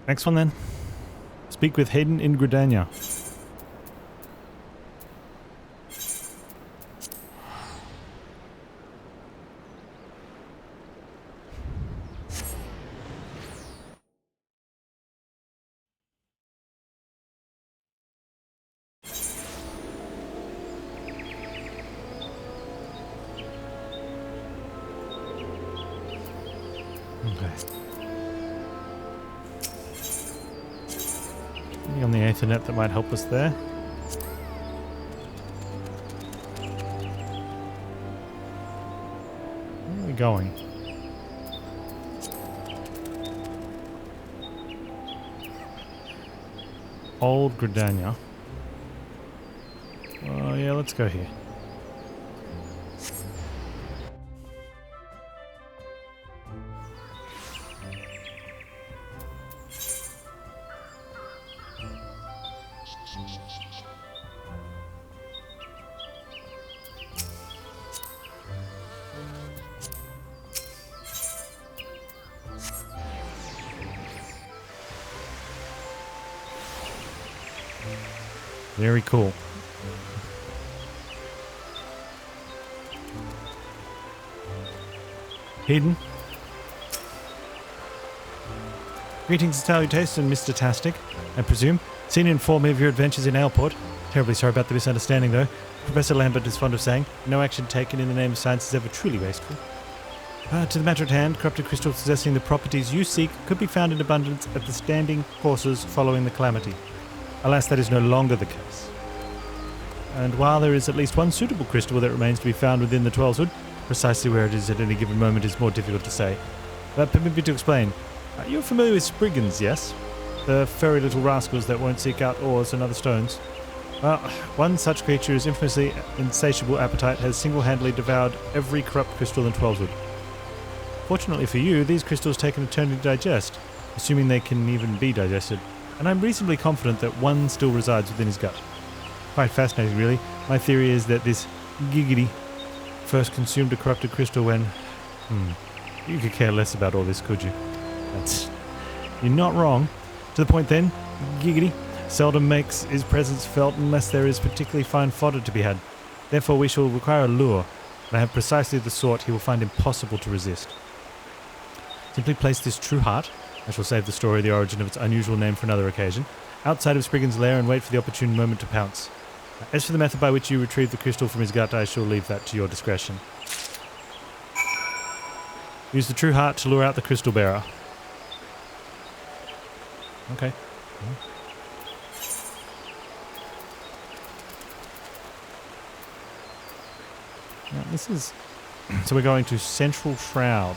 Next one then. Speak with Hayden in Gridania. Something on the Ethernet that might help us there. Where are we going? Old Gridania. Oh yeah, let's go here. Very cool. Hayden. Greetings and salutations, Mr. Tastic, I presume. Seen in form of your adventures in Aleport. Terribly sorry about the misunderstanding, though. Professor Lambert is fond of saying, no action taken in the name of science is ever truly wasteful. To the matter at hand, corrupted crystals possessing the properties you seek could be found in abundance at the standing courses following the Calamity. Alas, that is no longer the case. And while there is at least one suitable crystal that remains to be found within the Twelve's precisely where it is at any given moment is more difficult to say. But permit me to explain. You're familiar with Spriggans, yes? The furry little rascals that won't seek out ores and other stones. Well, one such creature's infamously insatiable appetite has single-handedly devoured every corrupt crystal in Twelve's. Fortunately for you, these crystals take an eternity to digest, assuming they can even be digested, and I'm reasonably confident that one still resides within his gut. Quite fascinating, really. My theory is that this giggity first consumed a corrupted crystal when... You could care less about all this, could you? You're not wrong. To the point then, giggity seldom makes his presence felt unless there is particularly fine fodder to be had. Therefore we shall require a lure, and I have precisely the sort he will find impossible to resist. Simply place this true heart, I shall save the story of the origin of its unusual name for another occasion, outside of Spriggan's lair and wait for the opportune moment to pounce. As for the method by which you retrieve the crystal from his gut, I shall leave that to your discretion. Use the true heart to lure out the crystal bearer. Okay. Now this is... So we're going to Central Shroud.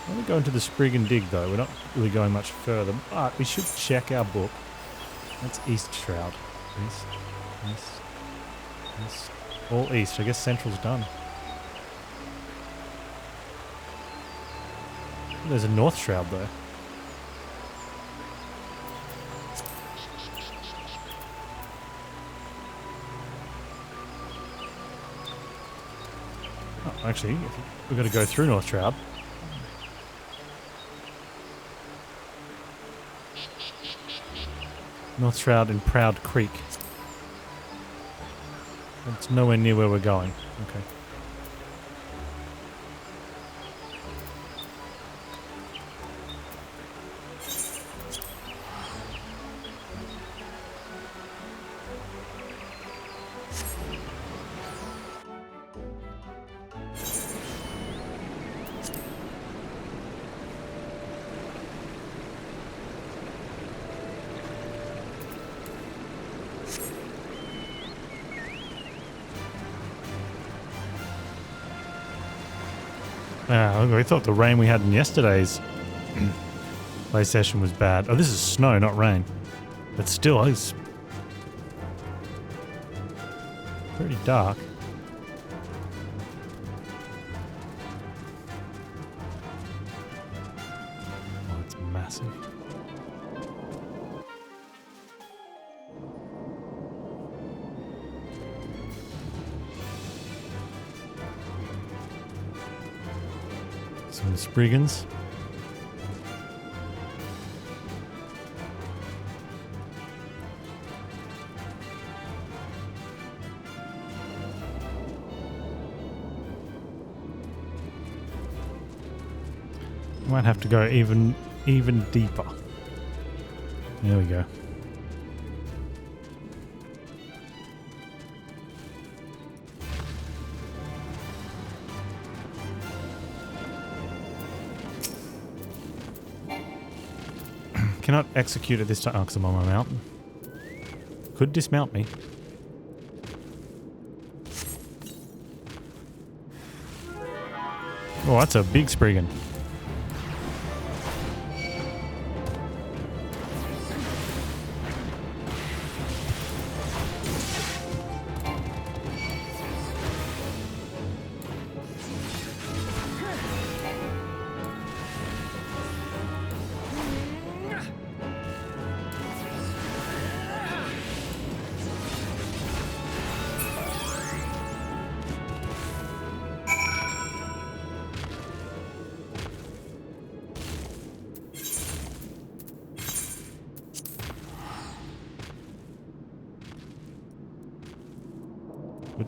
We're going to go into the Spriggan Dig though. We're not really going much further, but we should check our book. That's East Shroud. East. All east. I guess Central's done. There's a North Shroud though. Oh, actually, we've got to go through North Shroud. North Shroud in Proud Creek. It's nowhere near where we're going. Okay. We thought the rain we had in yesterday's play session was bad. Oh, this is snow, not rain. But still, it's pretty dark. Oh, it's massive. Some Spriggans. Might have to go even deeper. There we go. Cannot execute at this time. Oh, because I'm on my mountain. Could dismount me. Oh, that's a big Spriggan.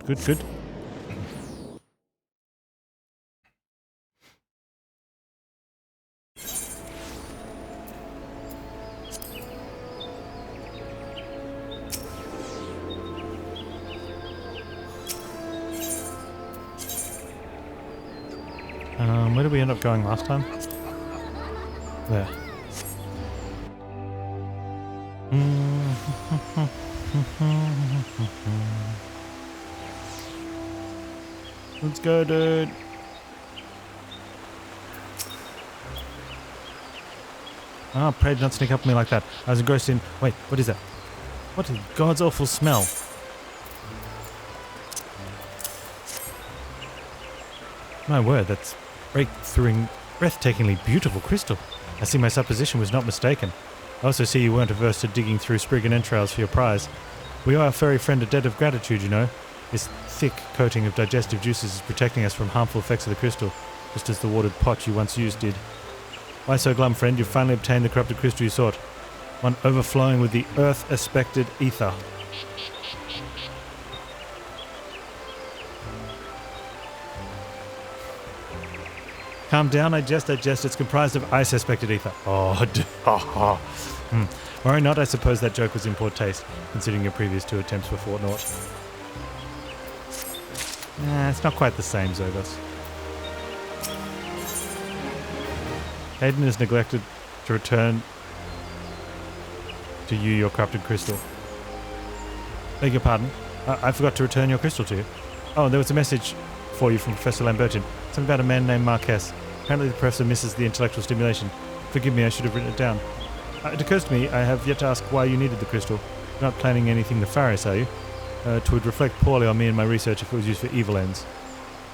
Good. Where did we end up going last time? There. Let's go, dude. Ah, pray do not sneak up on me like that. I was engrossed in... Wait, what is that? What is God's awful smell? My word, that's breathtakingly beautiful crystal. I see my supposition was not mistaken. I also see you weren't averse to digging through Spriggan entrails for your prize. We owe our furry friend a debt of gratitude, you know. This thick coating of digestive juices is protecting us from harmful effects of the crystal, just as the watered pot you once used did. Why so glum, friend? You've finally obtained the corrupted crystal you sought. One overflowing with the earth-aspected ether. Calm down, I jest. It's comprised of ice-aspected ether. Or not, I suppose that joke was in poor taste, considering your previous 2 attempts were fought naught. Nah, it's not quite the same, Zogos. Hayden has neglected to return to you your corrupted crystal. Beg your pardon? I forgot to return your crystal to you. Oh, there was a message for you from Professor Lambertin. Something about a man named Marquez. Apparently the professor misses the intellectual stimulation. Forgive me, I should have written it down. It occurs to me I have yet to ask why you needed the crystal. You're not planning anything nefarious, are you? It would reflect poorly on me and my research if it was used for evil ends.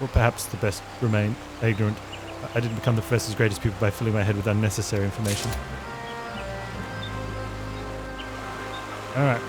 Or perhaps the best remain ignorant. I didn't become the professor's greatest pupil by filling my head with unnecessary information. Alright.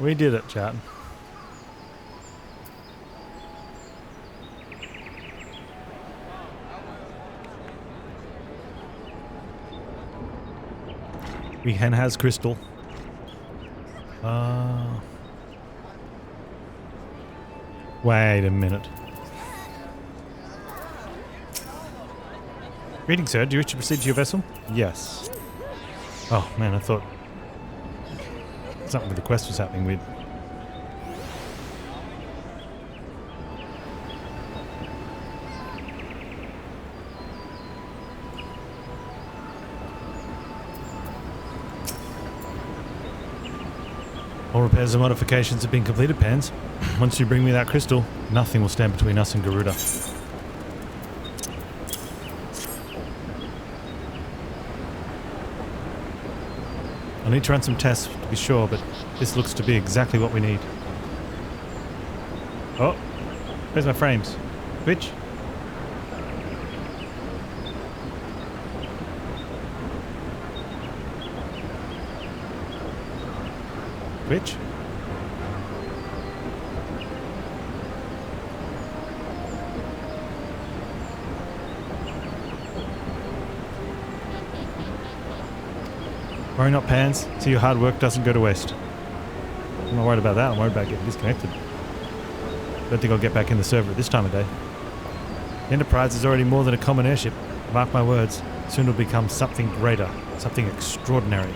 We did it, chat. We has crystal. Wait a minute. Greetings, sir. Do you wish to proceed to your vessel? Yes. Oh, man, I thought something with the quest was happening weird. All repairs and modifications have been completed, Panz. Once you bring me that crystal, nothing will stand between us and Garuda. I'll need to run some tests to be sure, but this looks to be exactly what we need. Oh, where's my frames? Which? Twitch? Worry not, Panz. So your hard work doesn't go to waste. I'm not worried about that. I'm worried about getting disconnected. Don't think I'll get back in the server at this time of day. The Enterprise is already more than a common airship. Mark my words, soon it'll become something greater, something extraordinary.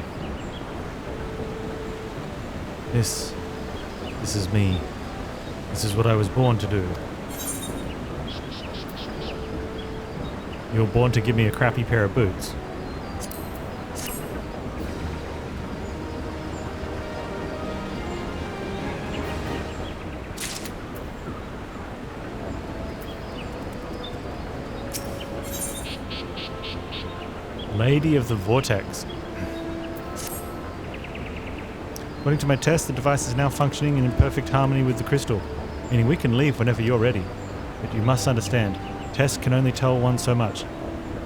This is me. This is what I was born to do. You were born to give me a crappy pair of boots. Lady of the Vortex. According to my test, the device is now functioning in perfect harmony with the crystal, meaning we can leave whenever you're ready. But you must understand, tests can only tell one so much.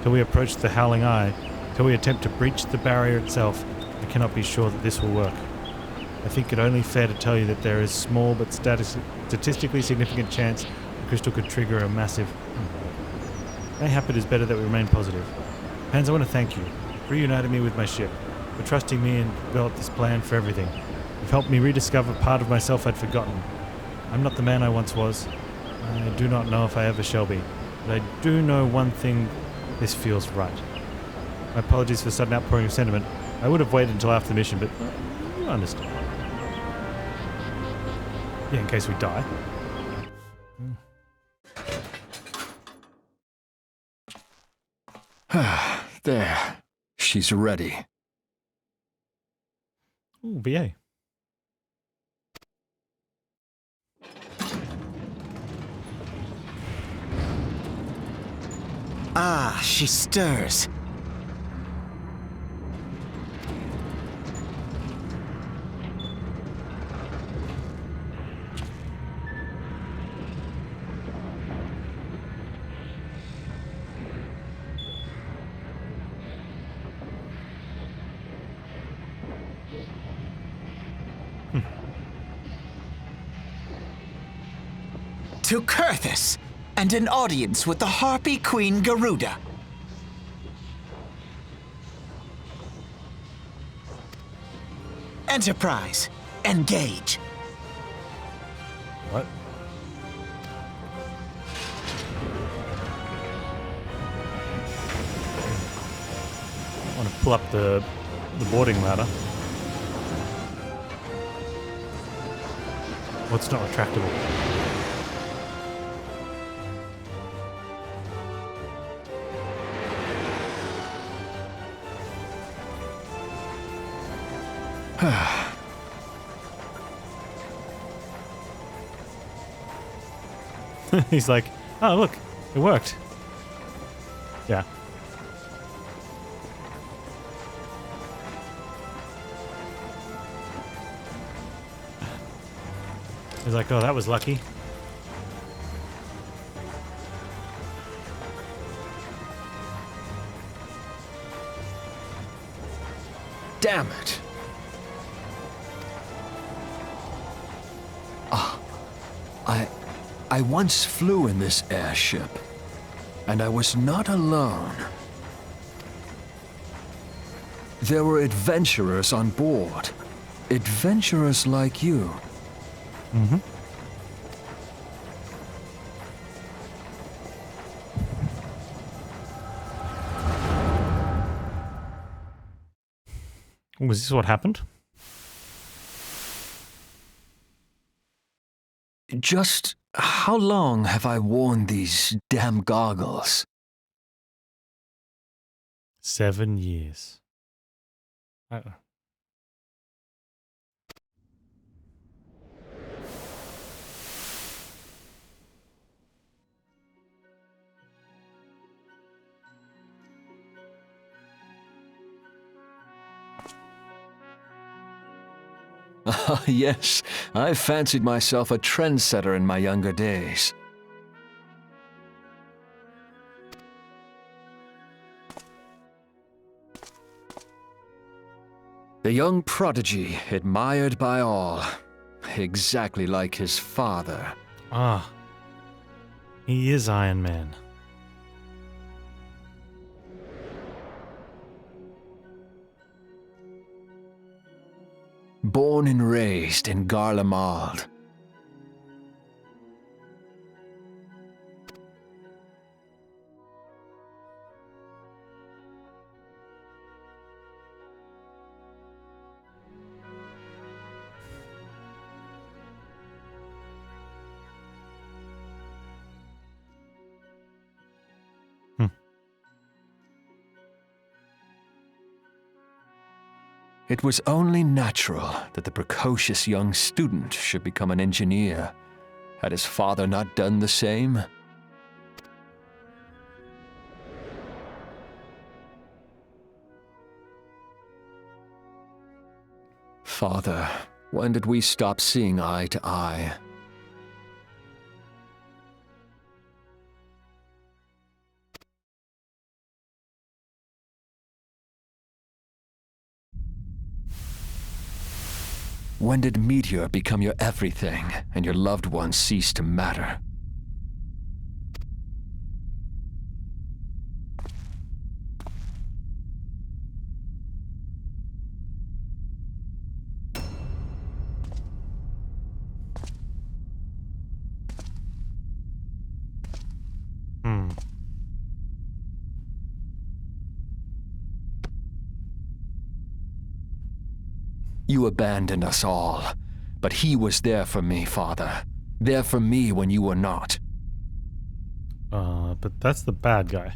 Till we approach the Howling Eye, till we attempt to breach the barrier itself, I cannot be sure that this will work. I think it only fair to tell you that there is small but statistically significant chance the crystal could trigger a massive... Mayhap it is better that we remain positive. Panz, I want to thank you for reuniting me with my ship, for trusting me and develop this plan for everything. You've helped me rediscover part of myself I'd forgotten. I'm not the man I once was. I do not know if I ever shall be. But I do know one thing, this feels right. My apologies for sudden outpouring of sentiment. I would have waited until after the mission, but you understand. Yeah, in case we die. There. She's ready. Ooh, VA. Ah, she stirs. To Kurthus, and an audience with the Harpy Queen Garuda. Enterprise, engage. What? I want to pull up the boarding ladder. What's not retractable? He's like, oh look, it worked. Yeah. He's like, oh, that was lucky. Damn it. I once flew in this airship, and I was not alone. There were adventurers on board. Adventurers like you. Mm-hmm. Was this what happened? Just how long have I worn these damn goggles? 7 years. Ah, yes, I fancied myself a trendsetter in my younger days. The young prodigy, admired by all, exactly like his father. Ah. He is Iron Man. Born and raised in Garlemald. It was only natural that the precocious young student should become an engineer. Had his father not done the same? Father, when did we stop seeing eye to eye? When did Meteor become your everything, and your loved ones cease to matter? You abandoned us all, but he was there for me, Father. There for me when you were not. But that's the bad guy.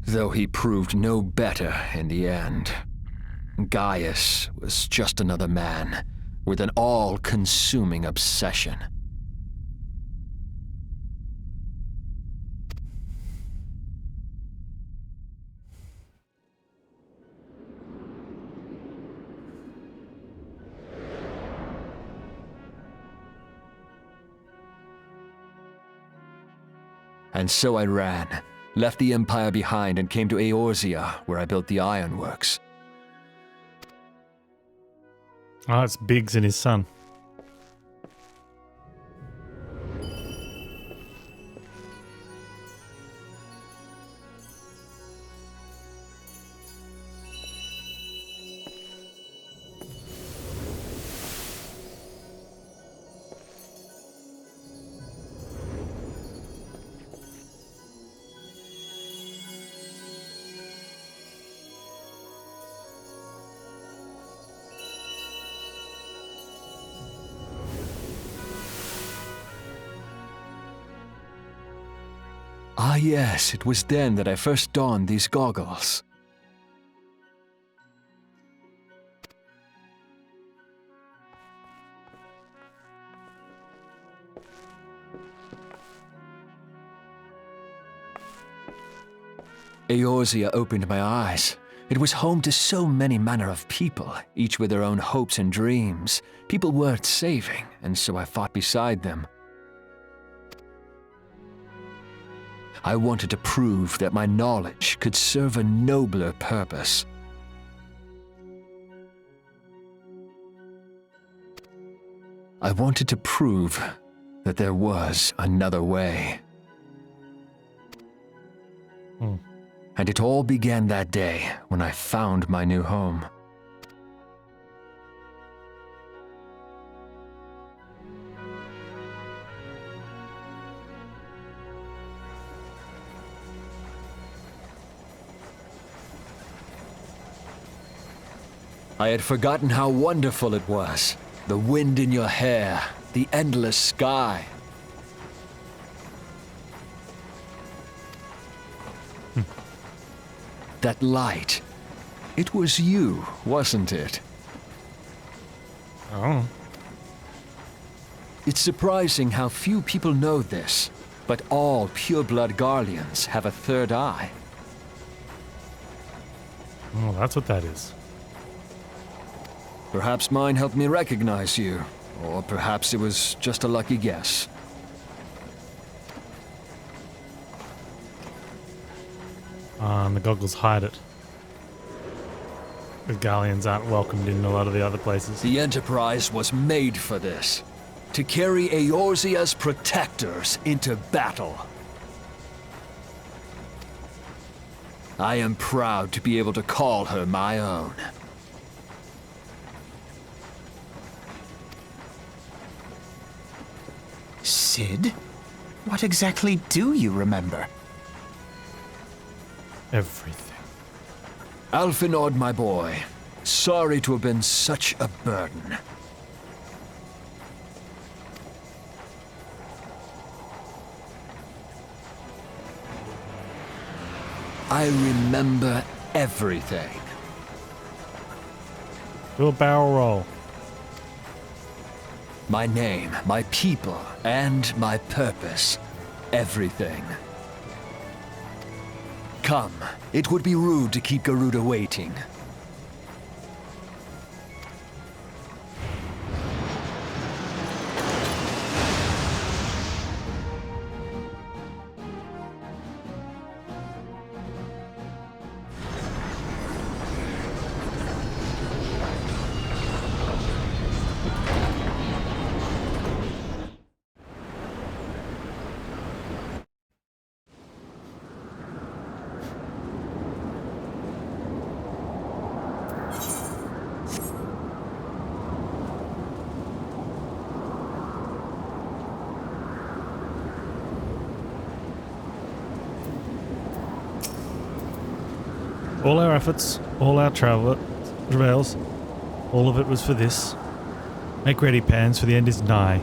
Though he proved no better in the end. Gaius was just another man, with an all-consuming obsession. And so I ran, left the Empire behind and came to Eorzea, where I built the ironworks. Oh, it's Biggs and his son. Ah yes, it was then that I first donned these goggles. Eorzea opened my eyes. It was home to so many manner of people, each with their own hopes and dreams. People worth saving, and so I fought beside them. I wanted to prove that my knowledge could serve a nobler purpose. I wanted to prove that there was another way. And it all began that day when I found my new home. I had forgotten how wonderful it was. The wind in your hair, the endless sky. That light. It was you, wasn't it? Oh. It's surprising how few people know this, but all pureblood Garleans have a third eye. Oh, that's what that is. Perhaps mine helped me recognize you, or perhaps it was just a lucky guess. And the goggles hide it. The Garleans aren't welcomed in a lot of the other places. The Enterprise was made for this. To carry Eorzea's protectors into battle. I am proud to be able to call her my own. Sid? What exactly do you remember? Everything. Alphinord, my boy. Sorry to have been such a burden. I remember everything. Do a barrel roll. My name, my people, and my purpose. Everything. Come, it would be rude to keep Garuda waiting. All our efforts, all our travails, all of it was for this. Make ready, Panz, for the end is nigh,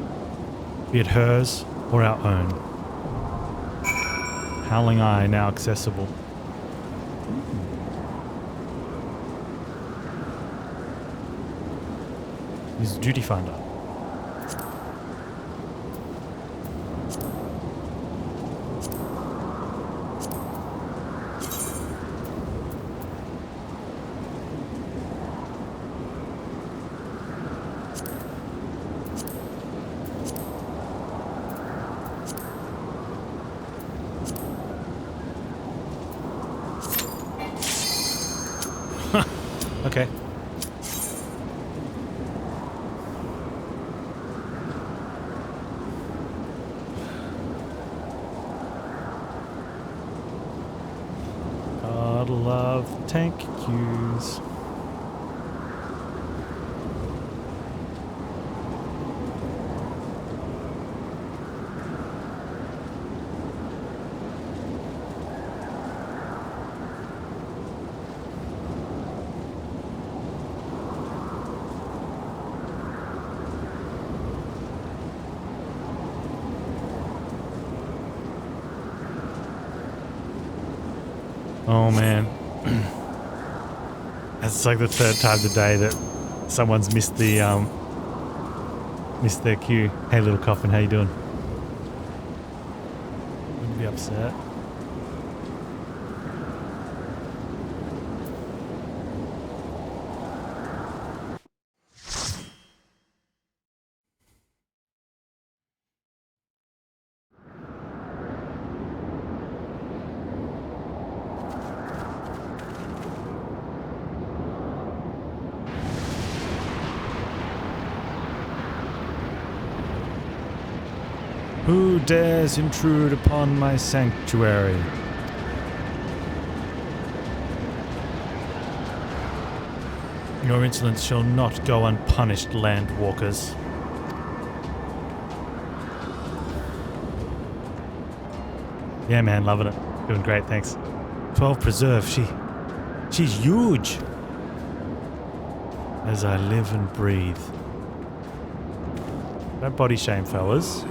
be it hers or our own. Howling Eye now accessible. Use Duty Finder. Okay. Gotta love tank queues. Oh man. That's like the third time today that someone's missed their queue. Hey little coffin, how you doing? Wouldn't be upset. Who dares intrude upon my sanctuary? Your insolence shall not go unpunished, landwalkers. Yeah man, loving it. Doing great, thanks. 12 preserve, she's huge. As I live and breathe. Don't body shame, fellas.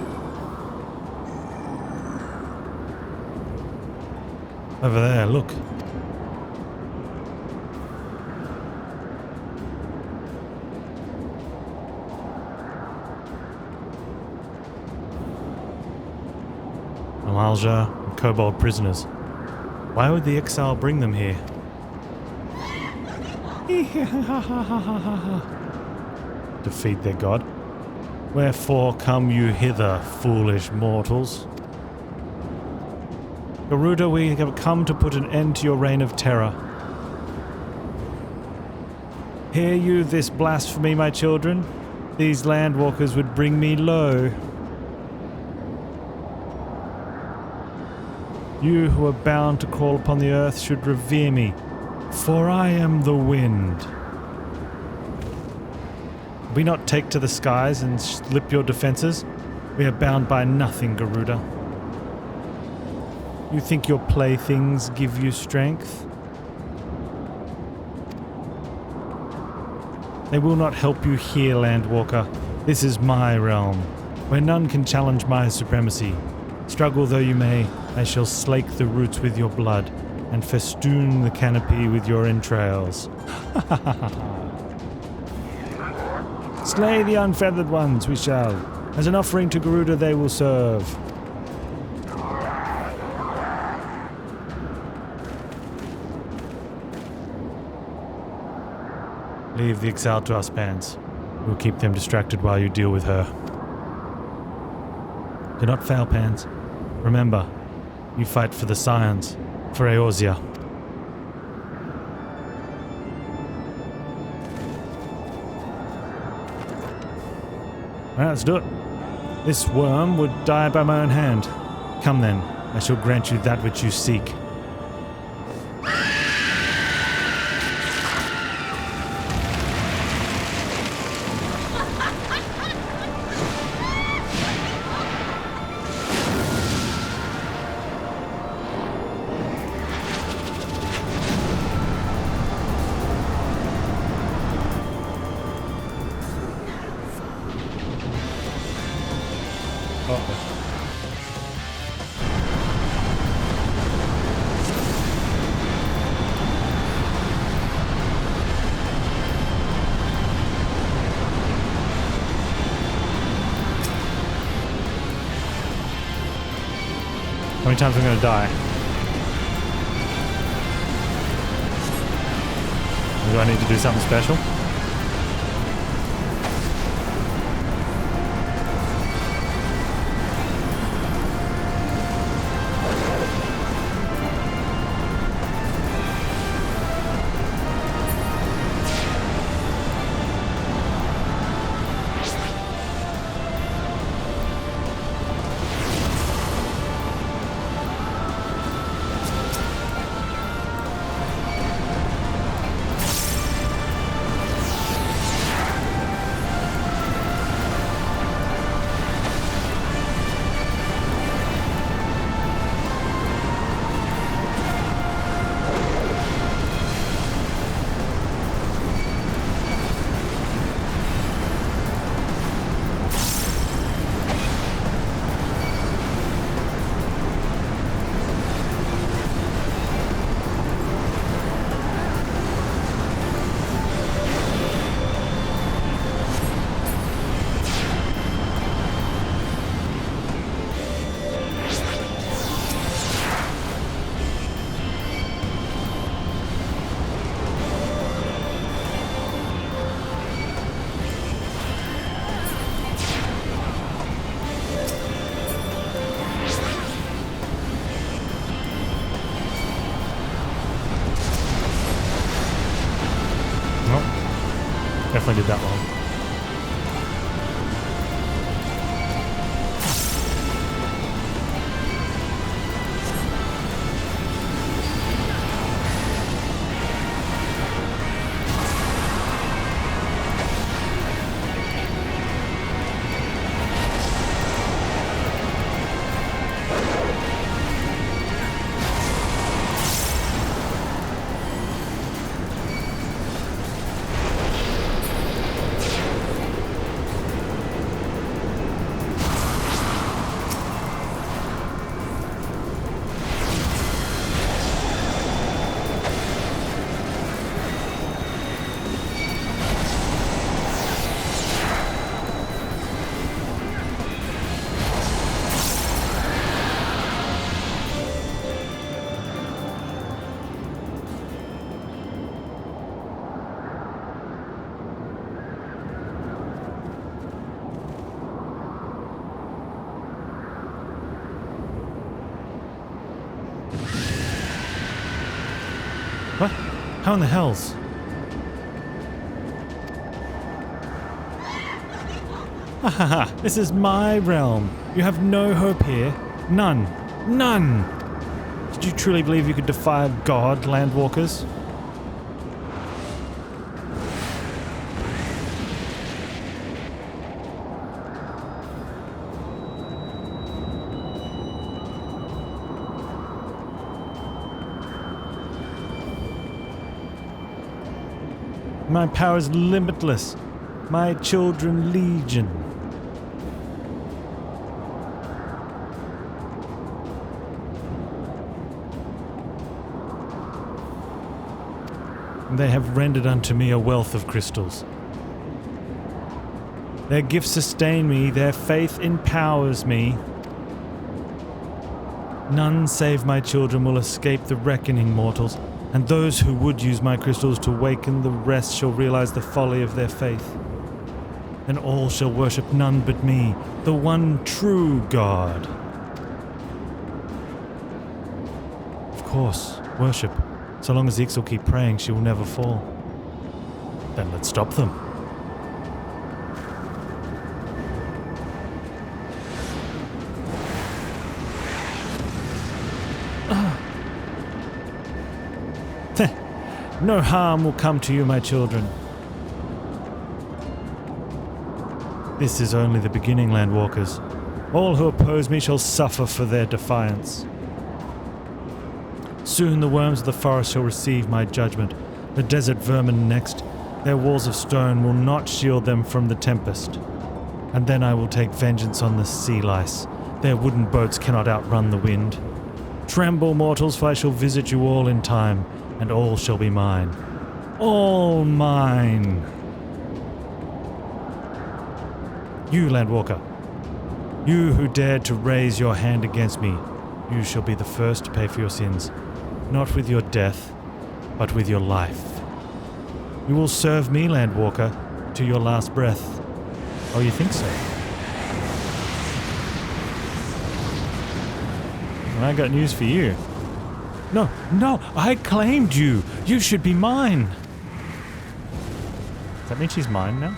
Over there, look. Amalja and Kobold prisoners. Why would the exile bring them here? Defeat their god. Wherefore come you hither, foolish mortals? Garuda, we have come to put an end to your reign of terror. Hear you this blasphemy, my children? These landwalkers would bring me low. You who are bound to call upon the earth should revere me, for I am the wind. We not take to the skies and slip your defenses? We are bound by nothing, Garuda. You think your playthings give you strength? They will not help you here, Landwalker. This is my realm, where none can challenge my supremacy. Struggle though you may, I shall slake the roots with your blood, and festoon the canopy with your entrails. Slay the unfeathered ones, we shall. As an offering to Garuda they will serve. Leave the exiled to us, Panz. We'll keep them distracted while you deal with her. Do not fail, Panz. Remember, you fight for the Scions, for Eorzea. Alright, let's do it. This worm would die by my own hand. Come then, I shall grant you that which you seek. How many times am I going to die? Or do I need to do something special? Definitely did that wrong. How in the hells? Ha ha ha! This is my realm. You have no hope here. None. None! Did you truly believe you could defy God, landwalkers? My power is limitless. My children legion. They have rendered unto me a wealth of crystals. Their gifts sustain me, their faith empowers me. None save my children will escape the reckoning, mortals, and those who would use my crystals to waken the rest shall realize the folly of their faith. Then all shall worship none but me, the one true God. Of course, worship. So long as the Ix will keep praying, she will never fall. Then let's stop them. No harm will come to you, my children. This is only the beginning, landwalkers. All who oppose me shall suffer for their defiance. Soon the worms of the forest shall receive my judgment, the desert vermin next. Their walls of stone will not shield them from the tempest. And then I will take vengeance on the sea lice. Their wooden boats cannot outrun the wind. Tremble, mortals, for I shall visit you all in time, and all shall be mine. All mine. You, landwalker, you who dared to raise your hand against me, you shall be the first to pay for your sins. Not with your death, but with your life. You will serve me, landwalker, to your last breath. Oh, you think so? Well, I got news for you. No, I claimed you. You should be mine. Does that mean she's mine now?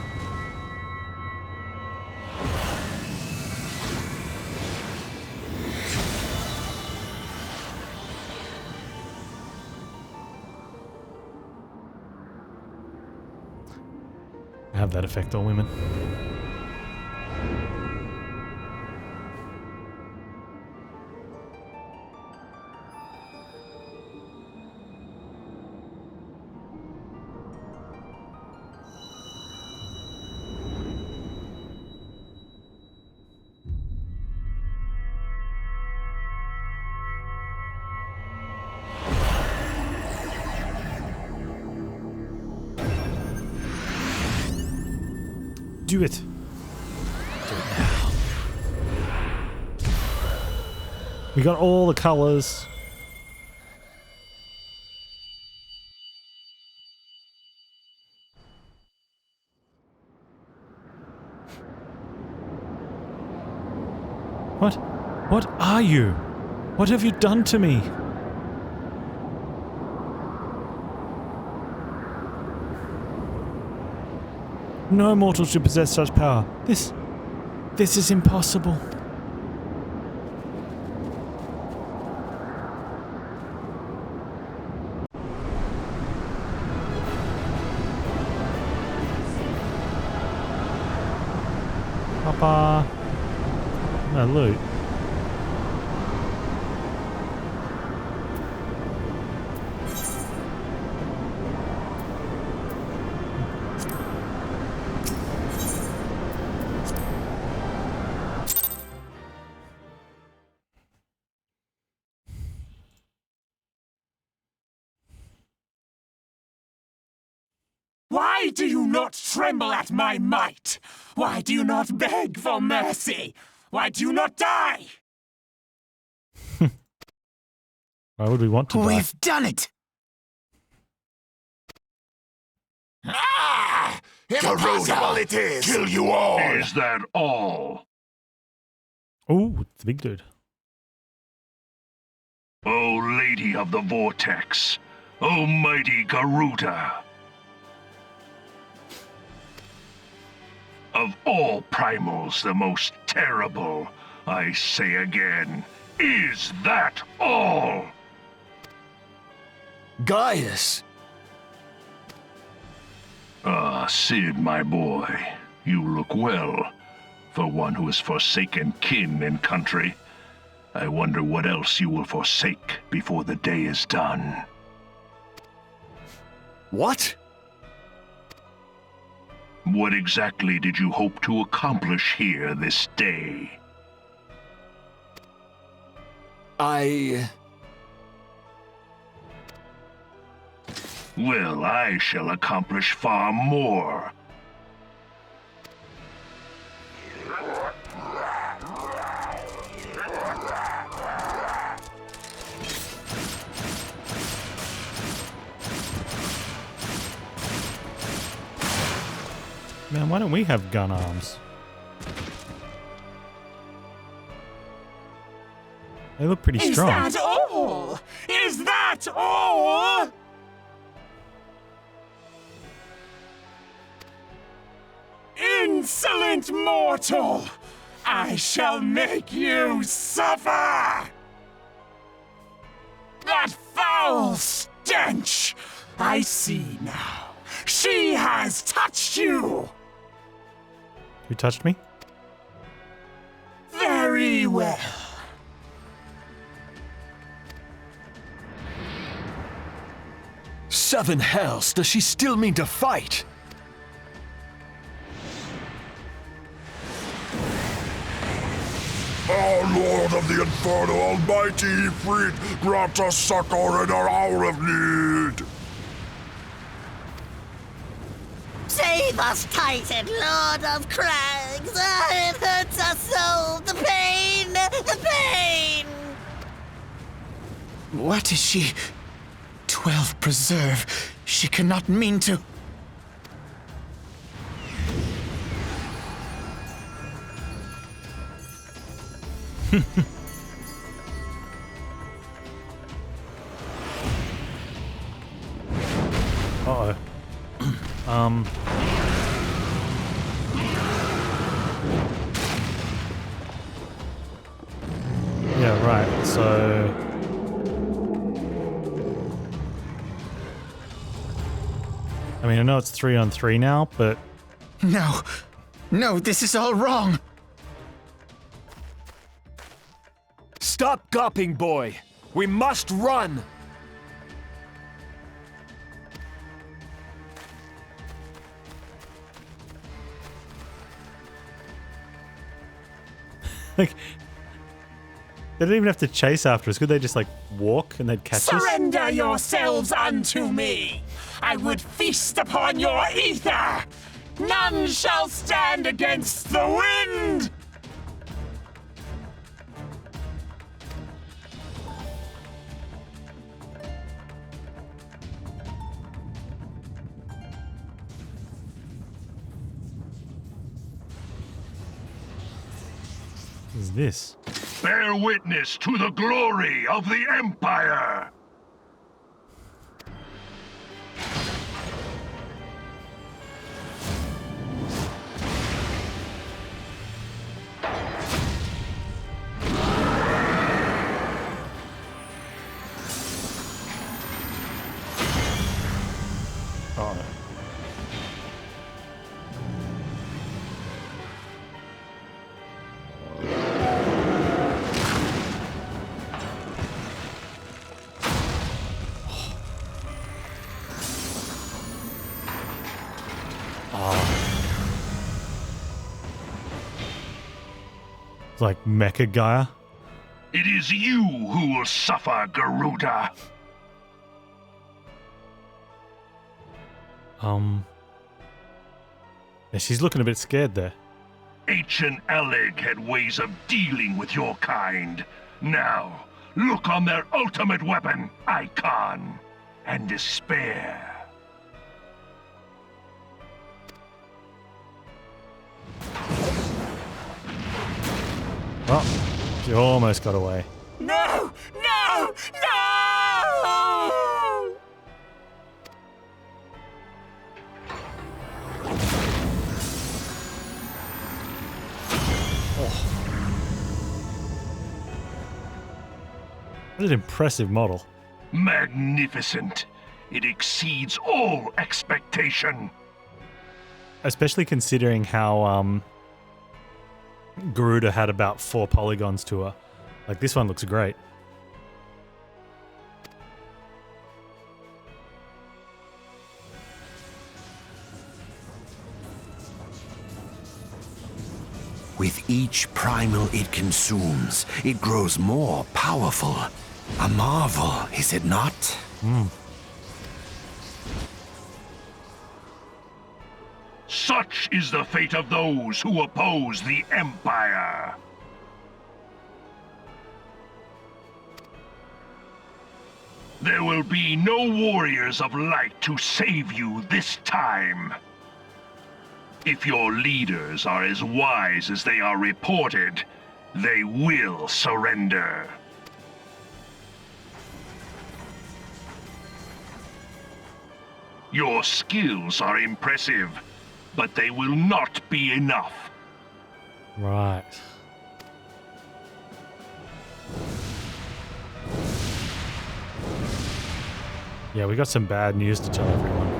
Have that affect all women. Do it. Do it now. We got all the colors. What? What are you? What have you done to me? No mortal should possess such power. This is impossible. Papa. No loot. Why do you not tremble at my might? Why do you not beg for mercy? Why do you not die? Why would we want to die? We've done it! Ah! Impossible it is! Kill you all! Is that all? Oh, it's the big dude. O Lady of the Vortex, Almighty Garuda. Of all primals, the most terrible, I say again, is that all? Gaius! Ah, Sid, my boy, you look well. For one who has forsaken kin and country, I wonder what else you will forsake before the day is done. What? What exactly did you hope to accomplish here this day? Well, I shall accomplish far more. Man, why don't we have gun arms? They look pretty strong. Is that all? Is that all? Insolent mortal! I shall make you suffer! That foul stench! I see now. She has touched you! Who touched me? Very well. Seven hells, does she still mean to fight? Our Lord of the Inferno Almighty, Ifrit, grant us succor in our hour of need! Save us, Titan, Lord of Crags! Ah, it hurts us so! The pain! The pain! What is she? 12 preserve. She cannot mean to. Uh-oh. Yeah, right, so... I mean, I know it's 3-on-3 now, but... No. No, this is all wrong. Stop gawping, boy! We must run! Like, they didn't even have to chase after us. Could they just, like, walk and they'd catch us? Surrender yourselves unto me. I would feast upon your ether. None shall stand against the wind. What is this? Bear witness to the glory of the Empire! Oh, no. It's like Mecha Gaia. It is you who will suffer, Garuda! Yeah, she's looking a bit scared there. Ancient Alleg had ways of dealing with your kind. Now, look on their ultimate weapon, Icon, and despair. Oh, she almost got away. No! No! No! That is an impressive model. Magnificent. It exceeds all expectation. Especially considering how Garuda had about 4 polygons to her. Like, this one looks great. With each primal it consumes, it grows more powerful. A marvel, is it not? Such is the fate of those who oppose the Empire. There will be no warriors of light to save you this time. If your leaders are as wise as they are reported, they will surrender. Your skills are impressive, but they will not be enough. Right. Yeah, we got some bad news to tell everyone.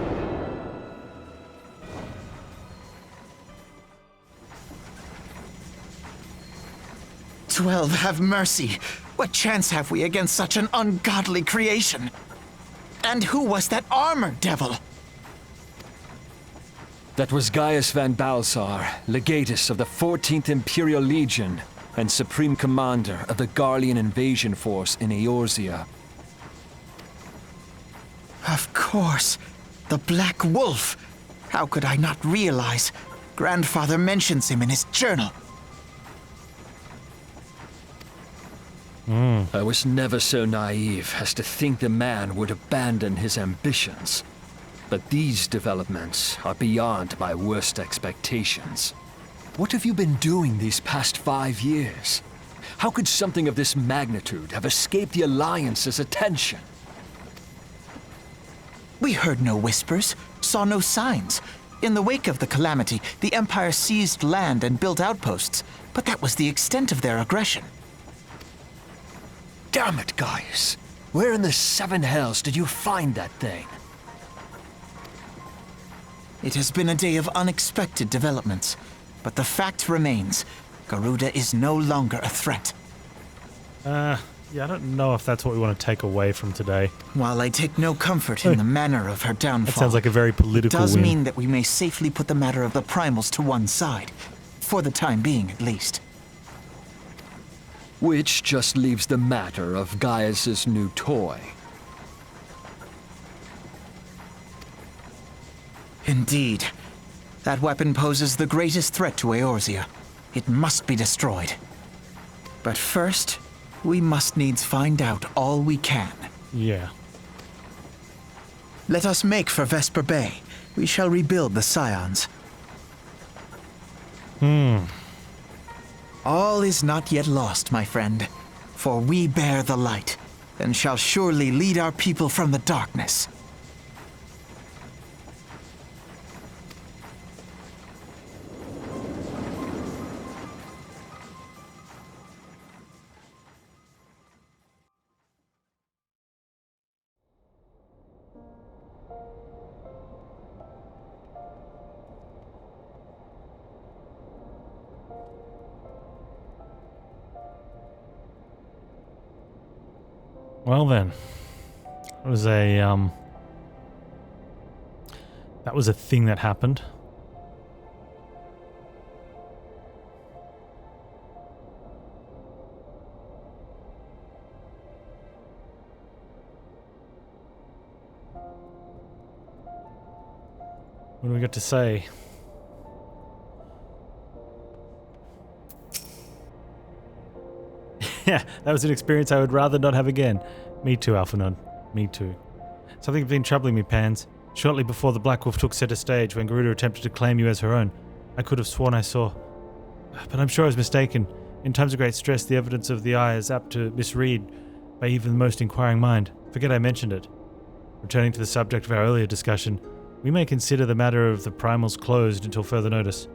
"12, have mercy. What chance have we against such an ungodly creation? And who was that armored devil?" That was Gaius van Balsar, legatus of the 14th Imperial Legion and Supreme Commander of the Garlean invasion force in Eorzea. Of course. The Black Wolf. How could I not realize? Grandfather mentions him in his journal. I was never so naive as to think the man would abandon his ambitions. But these developments are beyond my worst expectations. What have you been doing these past 5 years? How could something of this magnitude have escaped the Alliance's attention? We heard no whispers, saw no signs. In the wake of the Calamity, the Empire seized land and built outposts, but that was the extent of their aggression. Damn it, Gaius! Where in the 7 hells did you find that thing? It has been a day of unexpected developments, but the fact remains, Garuda is no longer a threat. Yeah, I don't know if that's what we want to take away from today. While I take no comfort in the manner of her downfall, That sounds like a very political it does win. mean that we may safely put the matter of the primals to one side, for the time being at least. Which just leaves the matter of Gaius's new toy. Indeed. That weapon poses the greatest threat to Eorzea. It must be destroyed. But first, we must needs find out all we can. Yeah. Let us make for Vesper Bay. We shall rebuild the Scions. All is not yet lost, my friend. For we bear the light, and shall surely lead our people from the darkness. Well then, it was a that was a thing that happened. What do we got to say? Yeah, that was an experience I would rather not have again. Me too, Alphanod. Me too. Something's been troubling me, Panz. Shortly before the Black Wolf took center stage, when Garuda attempted to claim you as her own, I could have sworn I saw. But I'm sure I was mistaken. In times of great stress, the evidence of the eye is apt to misread by even the most inquiring mind. Forget I mentioned it. Returning to the subject of our earlier discussion, we may consider the matter of the primals closed until further notice.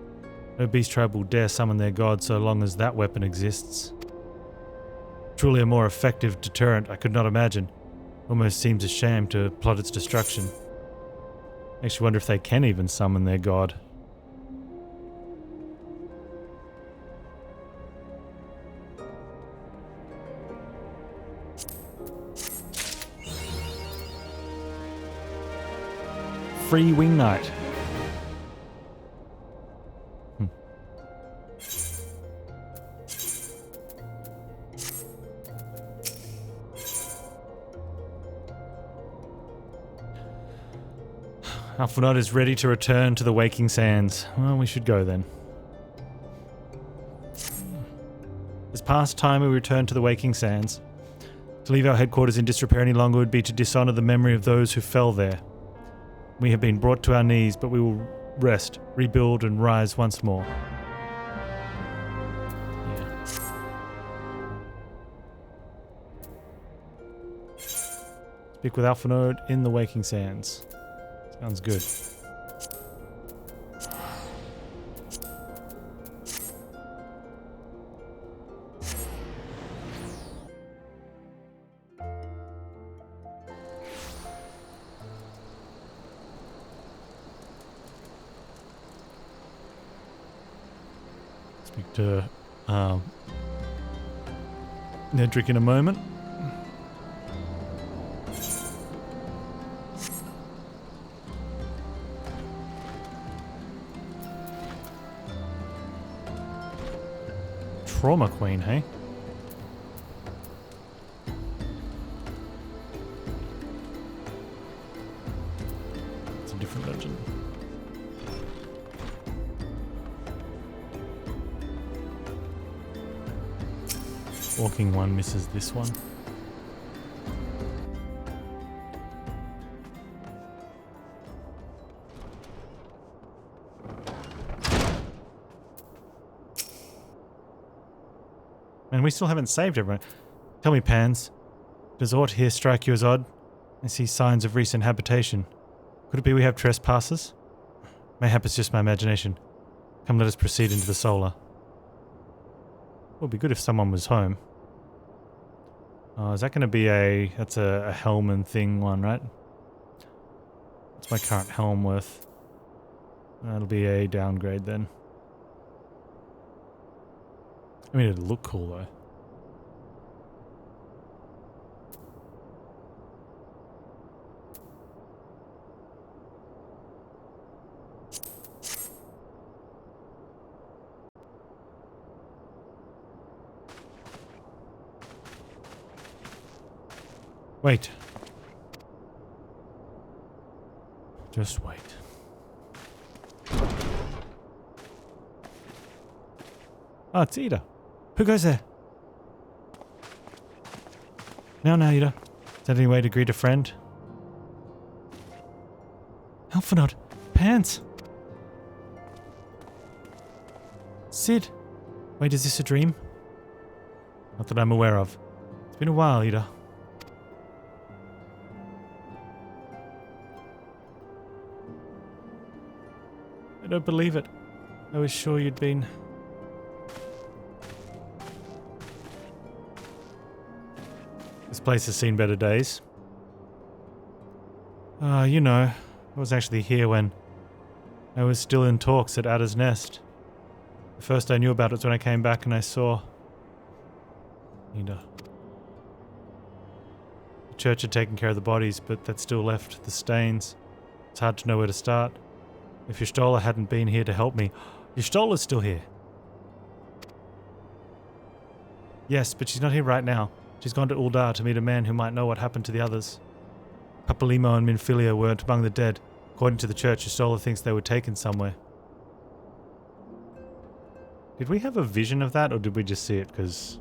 No beast tribe will dare summon their god so long as that weapon exists. Truly a more effective deterrent I could not imagine. Almost seems a shame to plot its destruction. Makes you wonder if they can even summon their god. Free Wing Knight. Alphanot is ready to return to the Waking Sands. Well, we should go then. It's past time we return to the Waking Sands. To leave our headquarters in disrepair any longer would be to dishonor the memory of those who fell there. We have been brought to our knees, but we will rest, rebuild, and rise once more. Yeah. Speak with Alphanot in the Waking Sands. Sounds good. Speak to Nedrick in a moment. Trauma Queen, hey? It's a different legend. Walking one misses this one. And we still haven't saved everyone. Tell me, Panz, does aught here strike you as odd? I see signs of recent habitation. Could it be we have trespassers? Mayhap it's just my imagination. Come, let us proceed into the solar. It would be good if someone was home. Oh, is that going to be a... That's a Hellman thing one, right? What's my current helm worth? That'll be a downgrade then. I mean, it'd look cool though. Wait. Just wait. Oh, it's Ida. Who goes there? Now, Ida. Is that any way to greet a friend? Alphanot. Panz. Sid. Wait, is this a dream? Not that I'm aware of. It's been a while, Ida. I don't believe it. I was sure you'd been... This place has seen better days. You know, I was actually here when I was still in talks at Adder's Nest. The first I knew about it was when I came back and I saw... Ida. The church had taken care of the bodies, but that still left the stains. It's hard to know where to start. If Y'shtola hadn't been here to help me... Y'shtola's still here. Yes, but she's not here right now. She's gone to Uldar to meet a man who might know what happened to the others. Papalimo and Minfilia weren't among the dead. According to the church, Y'shtola thinks they were taken somewhere. Did we have a vision of that, or did we just see it because...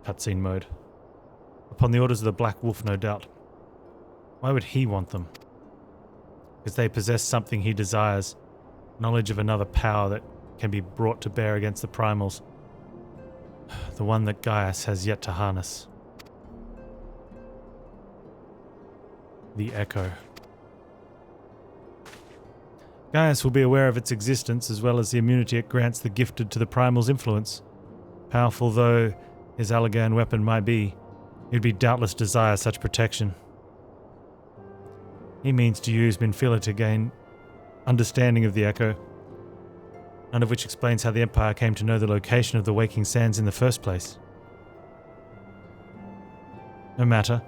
Cutscene mode. Upon the orders of the Black Wolf, no doubt. Why would he want them? Because they possess something he desires. Knowledge of another power that can be brought to bear against the primals. The one that Gaius has yet to harness. The Echo. Gaius will be aware of its existence as well as the immunity it grants the gifted to the primal's influence. Powerful though his Allagan weapon might be, he'd doubtless desire such protection. He means to use Minfila to gain understanding of the Echo, none of which explains how the Empire came to know the location of the Waking Sands in the first place. No matter.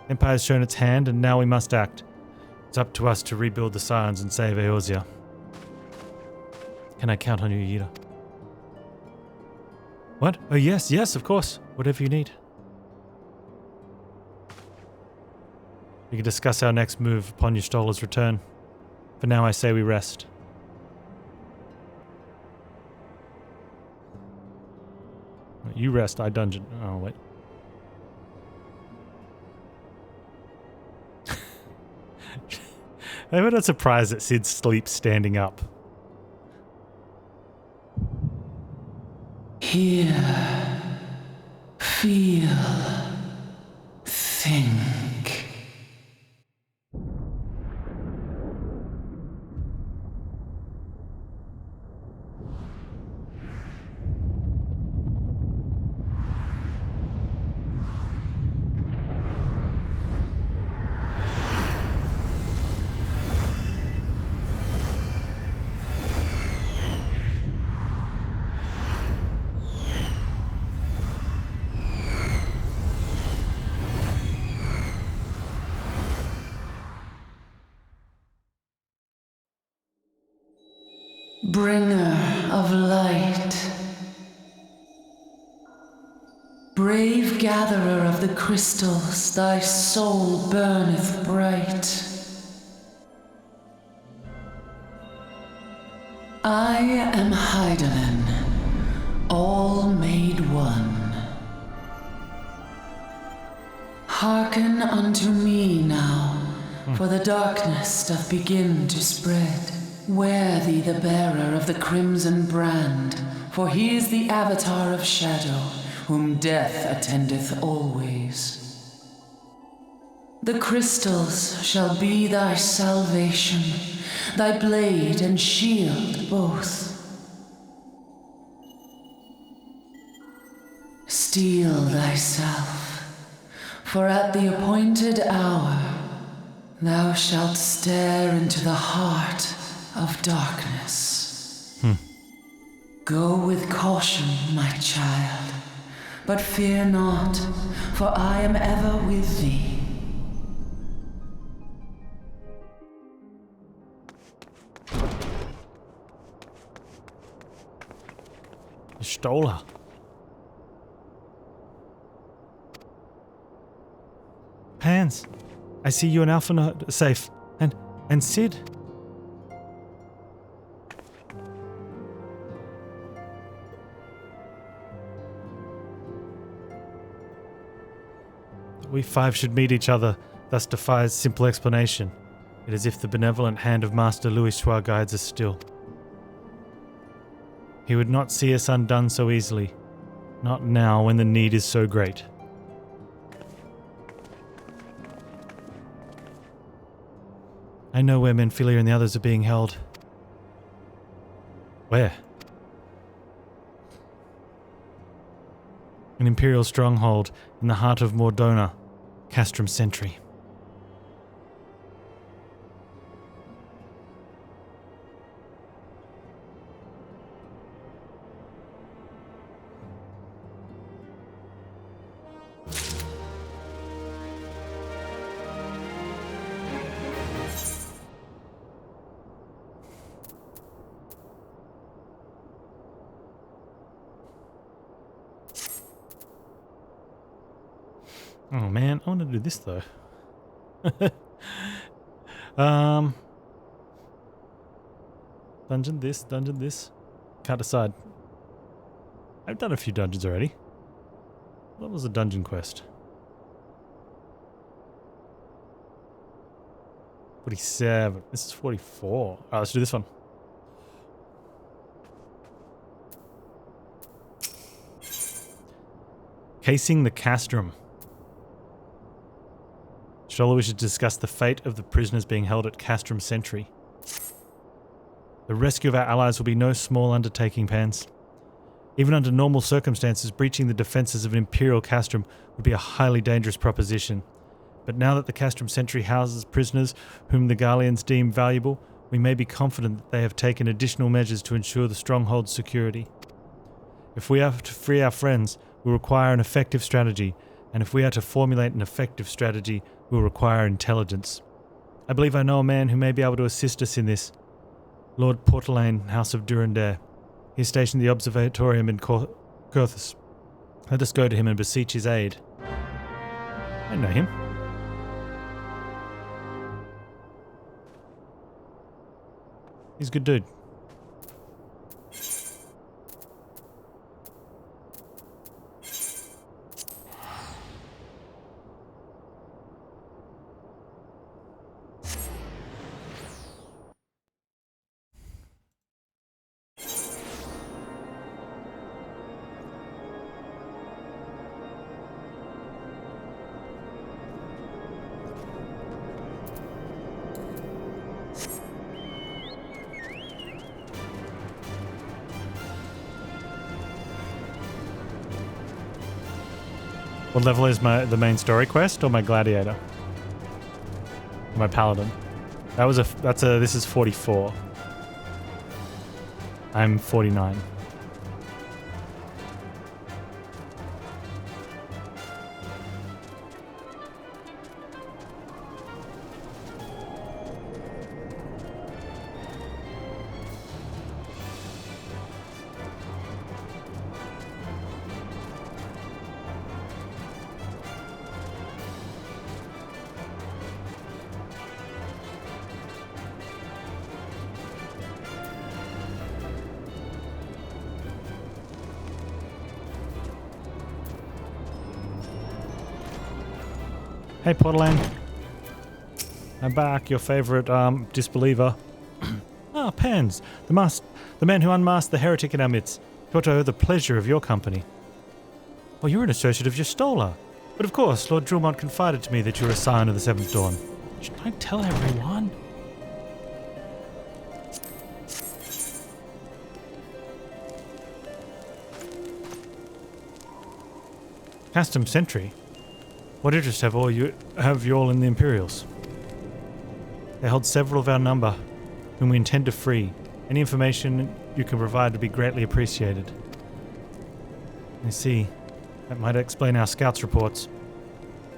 Empire's shown its hand, and now we must act. It's up to us to rebuild the Scions and save Eorzea. Can I count on you, Yida? What? Oh yes, of course. Whatever you need. We can discuss our next move upon Ystola's return. For now, I say we rest. You rest, I dungeon. Oh, wait. I'm not surprised that Sid sleeps standing up. Hear, feel, think. Bringer of light, brave gatherer of the crystals, thy soul burneth bright. I am Hydaelyn, all made one. Hearken unto me now, for the darkness doth begin to spread. Wear thee the bearer of the crimson brand, for he is the avatar of shadow, whom death attendeth always. The crystals shall be thy salvation, thy blade and shield both. Steel thyself, for at the appointed hour thou shalt stare into the heart of darkness. Go with caution, my child, but fear not, for I am ever with thee. Stola. Panz, I see you and Alpha are safe. And Sid? We five should meet each other, thus defies simple explanation. It is as if the benevolent hand of Master Louis Schwa guides us still. He would not see us undone so easily. Not now, when the need is so great. I know where Minfilia and the others are being held. Where? An Imperial stronghold in the heart of Mordona, Castrum Sentry. Oh man, I want to do this though. Dungeon this. Can't decide. I've done a few dungeons already. What was a dungeon quest? 47. This is 44. Alright, let's do this one. Casing the Castrum. Surely we should discuss the fate of the prisoners being held at Castrum Sentry. The rescue of our allies will be no small undertaking, Panz. Even under normal circumstances, breaching the defenses of an Imperial castrum would be a highly dangerous proposition. But now that the castrum sentry houses prisoners whom the Garleans deem valuable, we may be confident that they have taken additional measures to ensure the stronghold's security. If we are to free our friends, we'll require an effective strategy, and if we are to formulate an effective strategy, we'll require intelligence. I believe I know a man who may be able to assist us in this. Lord Portelaine, House of Durandare. He is stationed at the Observatorium in Corthus. Let us go to him and beseech his aid. I know him. He's a good dude. What level is the main story quest or my gladiator? Or my paladin? This is 44. I'm 49. Hey, Portelaine. I'm back, your favorite, disbeliever. Panz, the man who unmasked the heretic in our midst. Thought I owe the pleasure of your company. Oh, you're an associate of Justola. But of course, Lord Drumont confided to me that you're a scion of the Seventh Dawn. Should I tell everyone? Custom Sentry? What interest have you all in the Imperials? They hold several of our number, whom we intend to free. Any information you can provide would be greatly appreciated. I see. That might explain our scouts' reports.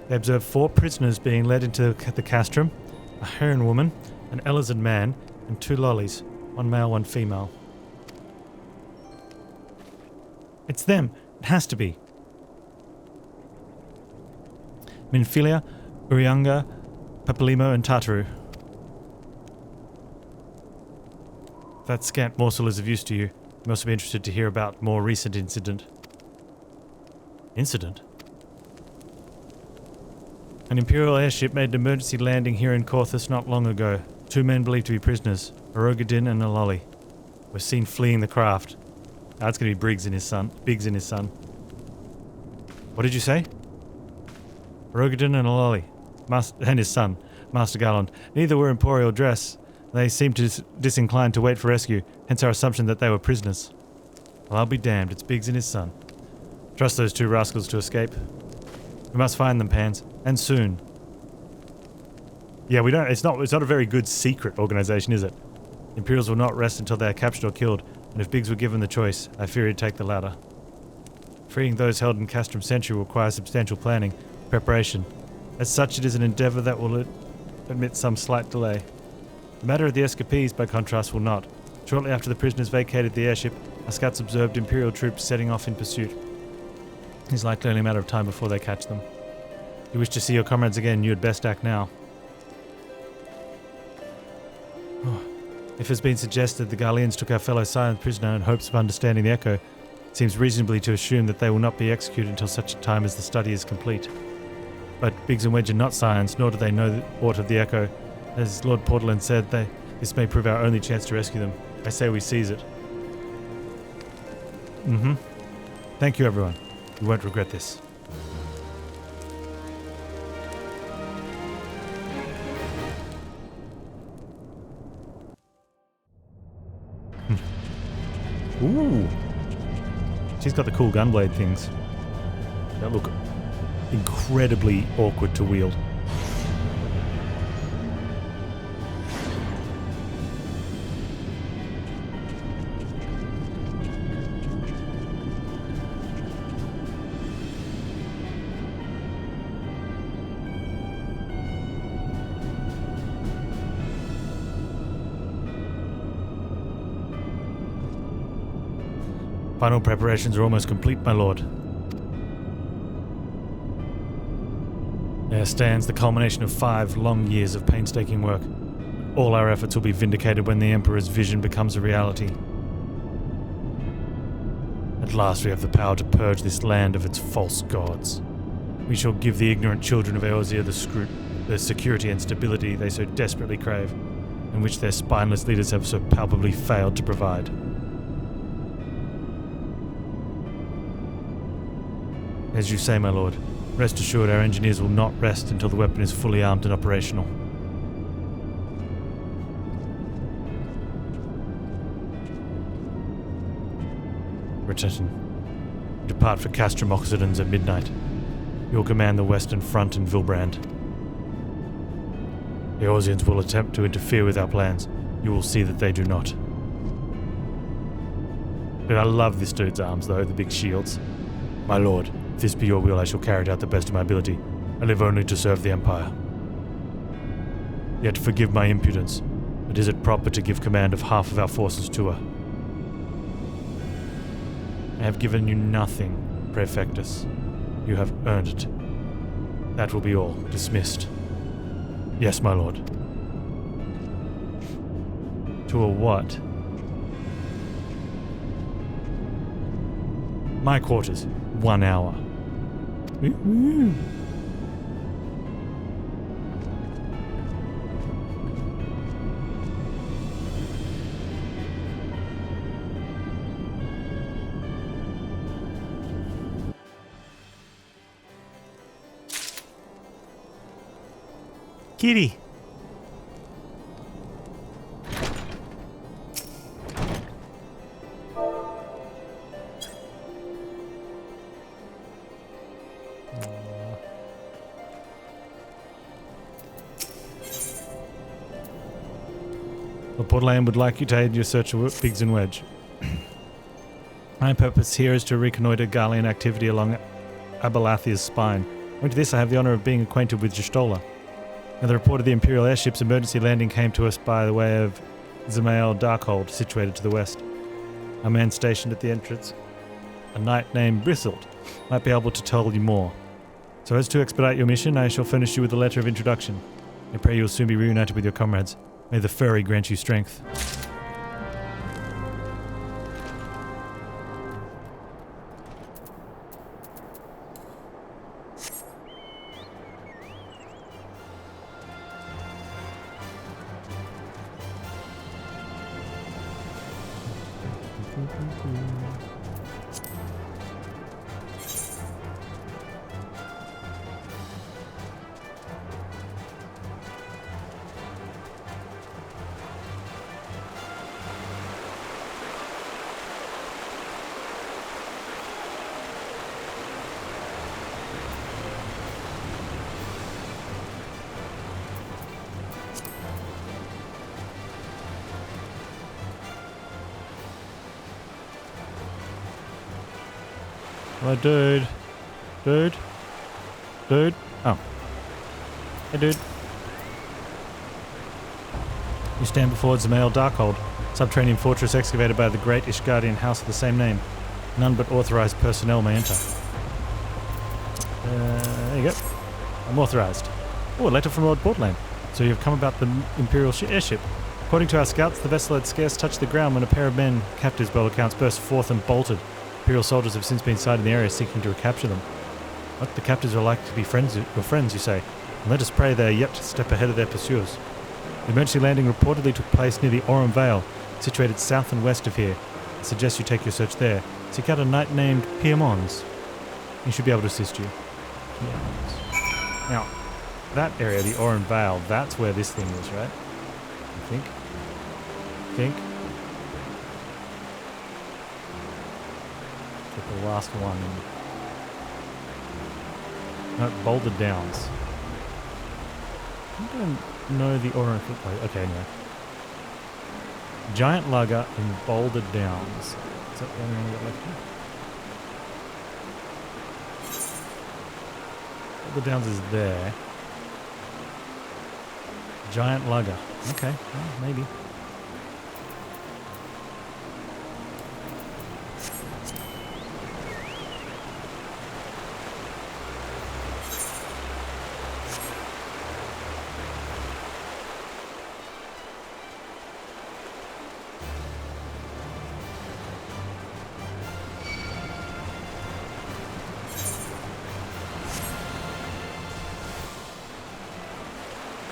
They observed 4 prisoners being led into the castrum, a Heron woman, an Elizard man, and 2 lollies, 1 male, 1 female. It's them. It has to be. Minfilia, Urianga, Papalimo, and Tartaru. If that scant morsel is of use to you, you must be interested to hear about more recent incident. Incident? An Imperial airship made an emergency landing here in Corthus not long ago. 2 men believed to be prisoners, a Rogadin and a Lolly, were seen fleeing the craft. Now it's going to be Biggs and his son. What did you say? Rogadin and a Lolly, and his son, Master Garland. Neither were Imperial dress. They seemed disinclined to wait for rescue, hence our assumption that they were prisoners. Well, I'll be damned, it's Biggs and his son. Trust those 2 rascals to escape. We must find them, Panz, and soon. Yeah, we don't. It's not a very good secret organization, is it? Imperials will not rest until they are captured or killed, and if Biggs were given the choice, I fear he'd take the latter. Freeing those held in Castrum Sentry will require substantial planning. Preparation. As such, it is an endeavour that will admit some slight delay. The matter of the escapees, by contrast, will not. Shortly after the prisoners vacated the airship, our scouts observed Imperial troops setting off in pursuit. It is likely only a matter of time before they catch them. If you wish to see your comrades again, you had best act now. If it has been suggested the Garleans took our fellow scion prisoner in hopes of understanding the Echo, it seems reasonably to assume that they will not be executed until such a time as the study is complete. But Biggs and Wedge are not scions, nor do they know aught of the Echo. As Lord Portelaine said, this may prove our only chance to rescue them. I say we seize it. Thank you, everyone. You won't regret this. Ooh. She's got the cool gunblade things that look incredibly awkward to wield. Final preparations are almost complete, my lord. There stands the culmination of 5 long years of painstaking work. All our efforts will be vindicated when the Emperor's vision becomes a reality. At last we have the power to purge this land of its false gods. We shall give the ignorant children of Eorzea the security and stability they so desperately crave, and which their spineless leaders have so palpably failed to provide. As you say, my lord, rest assured our engineers will not rest until the weapon is fully armed and operational. Retention. Depart for Castrum Occidens at midnight. You will command the western front in Vilbrand. The Eorzeans will attempt to interfere with our plans. You will see that they do not. But I love this dude's arms, though, the big shields. My lord, if this be your will, I shall carry it out the best of my ability. I live only to serve the Empire. Yet forgive my impudence, but is it proper to give command of half of our forces to her? I have given you nothing, Praefectus. You have earned it. That will be all. Dismissed. Yes, my lord. To a what? My quarters. 1 hour. Woo-hoo. Kitty. Portland would like you to aid your search of Biggs and Wedge. My purpose here is to reconnoiter Garlean activity along Abalathia's spine. Owing to this, I have the honor of being acquainted with Jistola. Now, the report of the Imperial airship's emergency landing came to us by the way of Zemael Darkhold, situated to the west. A man stationed at the entrance, a knight named Bristled, might be able to tell you more. So as to expedite your mission, I shall furnish you with a letter of introduction. I pray you will soon be reunited with your comrades. May the furry grant you strength. Hello, dude. Dude? Dude? Oh. Hey, dude. You stand before Zemael Darkhold, subterranean fortress excavated by the great Ishgardian house of the same name. None but authorized personnel may enter. There you go. I'm authorized. Oh, a letter from Lord Portland. So you've come about the Imperial airship. According to our scouts, the vessel had scarce touched the ground when a pair of men, captives by all accounts, burst forth and bolted. Imperial soldiers have since been sighted in the area seeking to recapture them. What, the captives are like to be your friends, you say? And let us pray they are yet a step ahead of their pursuers. The emergency landing reportedly took place near the Aurum Vale, situated south and west of here. I suggest you take your search there. Seek out a knight named Piemons. He should be able to assist you. Piemons. Now, that area, the Aurum Vale, that's where this thing is, right? I think. Get the last one. No, Boulder Downs. I don't know the order of it. Okay, anyway. Giant Lugger in Boulder Downs. Is that the only one we got left here? Boulder Downs is there. Giant Lugger. Okay, well, maybe.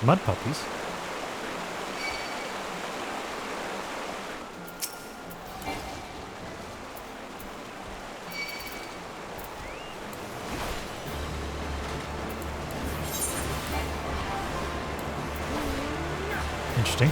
Mud puppies? Interesting.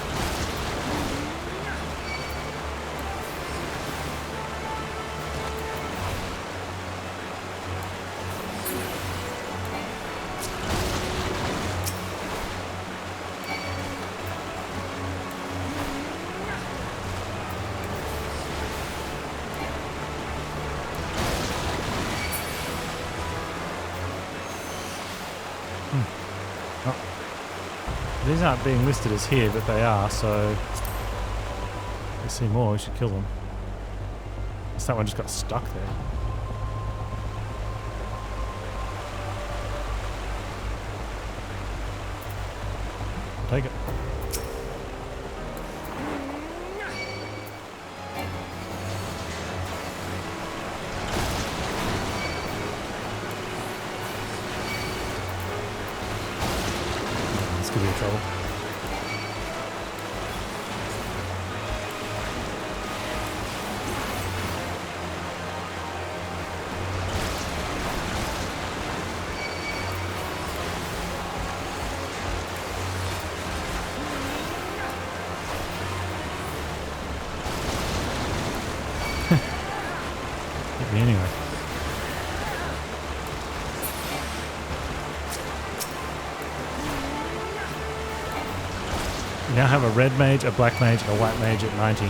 These aren't being listed as here, but they are, so if we see more, we should kill them. Guess that one just got stuck there. Take it. This could be trouble. Hit me anyway. We now have a red mage, a black mage, and a white mage at 90.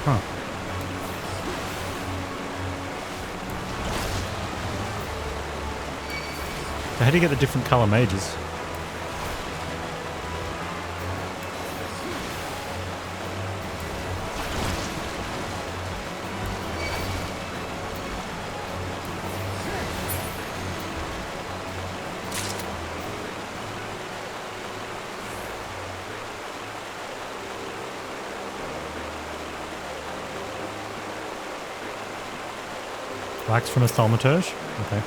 Huh. So how do you get the different colour mages? Black's from a thaumaturge? Okay.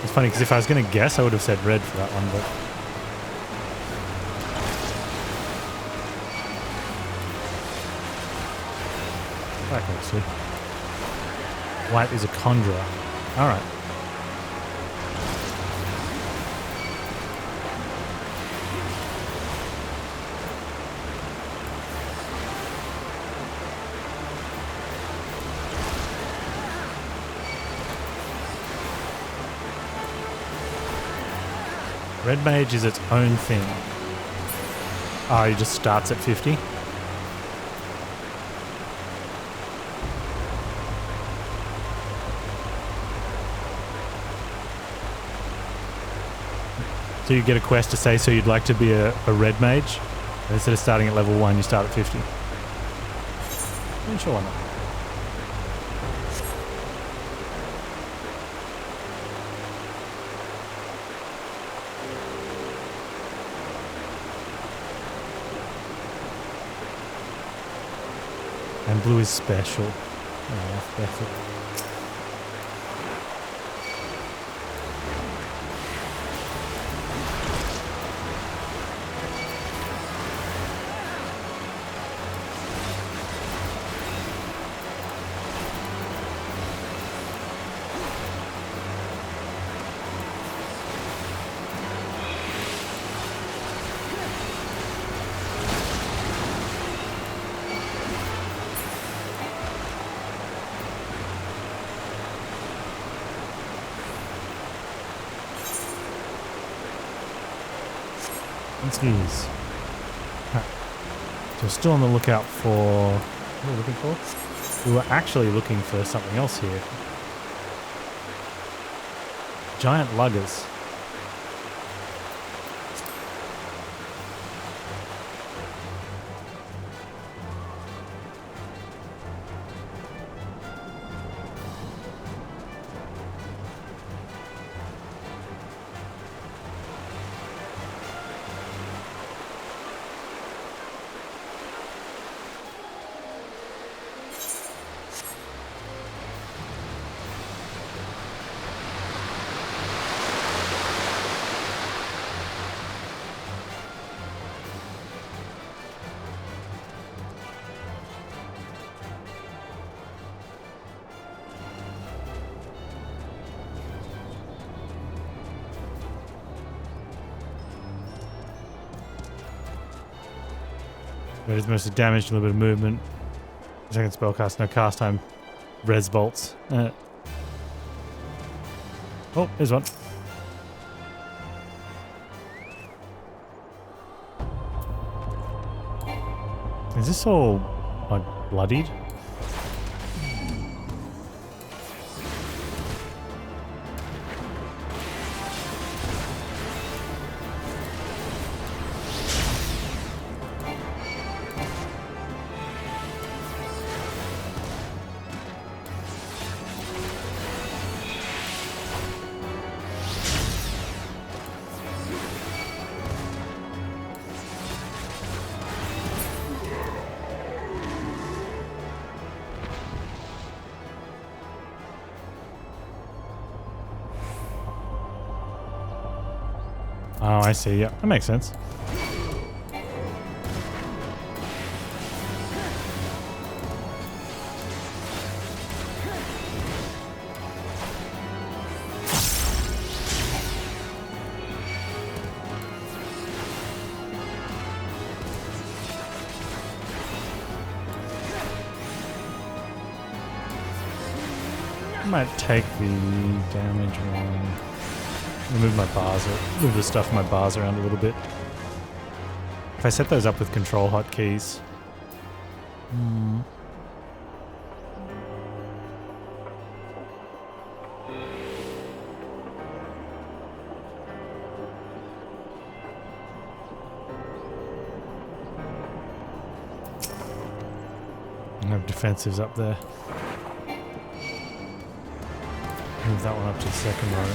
It's funny because if I was going to guess, I would have said red for that one, but... Black, obviously. White is a conjurer. Alright. Red mage is its own thing. Oh, he just starts at 50? So you get a quest to say, so you'd like to be a red mage? And instead of starting at level 1, you start at 50. Sure, why not? And blue is special. Oh, special. Skis. So we're still on the lookout for... What are we looking for? We were actually looking for something else here. Giant luggers. But it's mostly damage, a little bit of movement. Second spellcast, no cast time. Res bolts. Oh, here's one. Is this all like bloodied? Oh, I see. Yeah, that makes sense. I might take the damage one. Move my bars, move the stuff in my bars around a little bit. If I set those up with control hotkeys. I have defensives up there. Move that one up to the second row.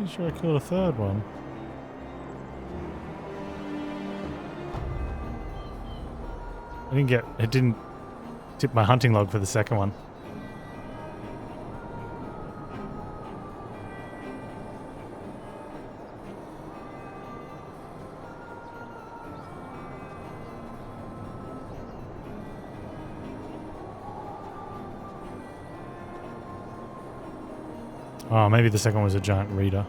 Sure I killed a third one. It didn't tip my hunting log for the second one. Oh, maybe the second one was a giant reader.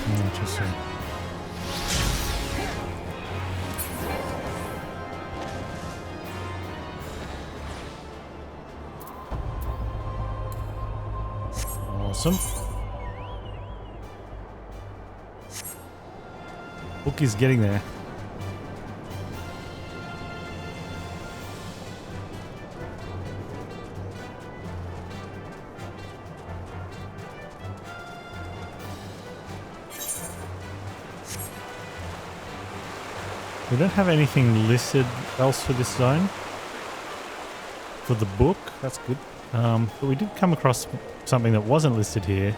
Interesting. Awesome. Book is getting there. We don't have anything listed else for this zone. For the book, that's good. But we did come across something that wasn't listed here.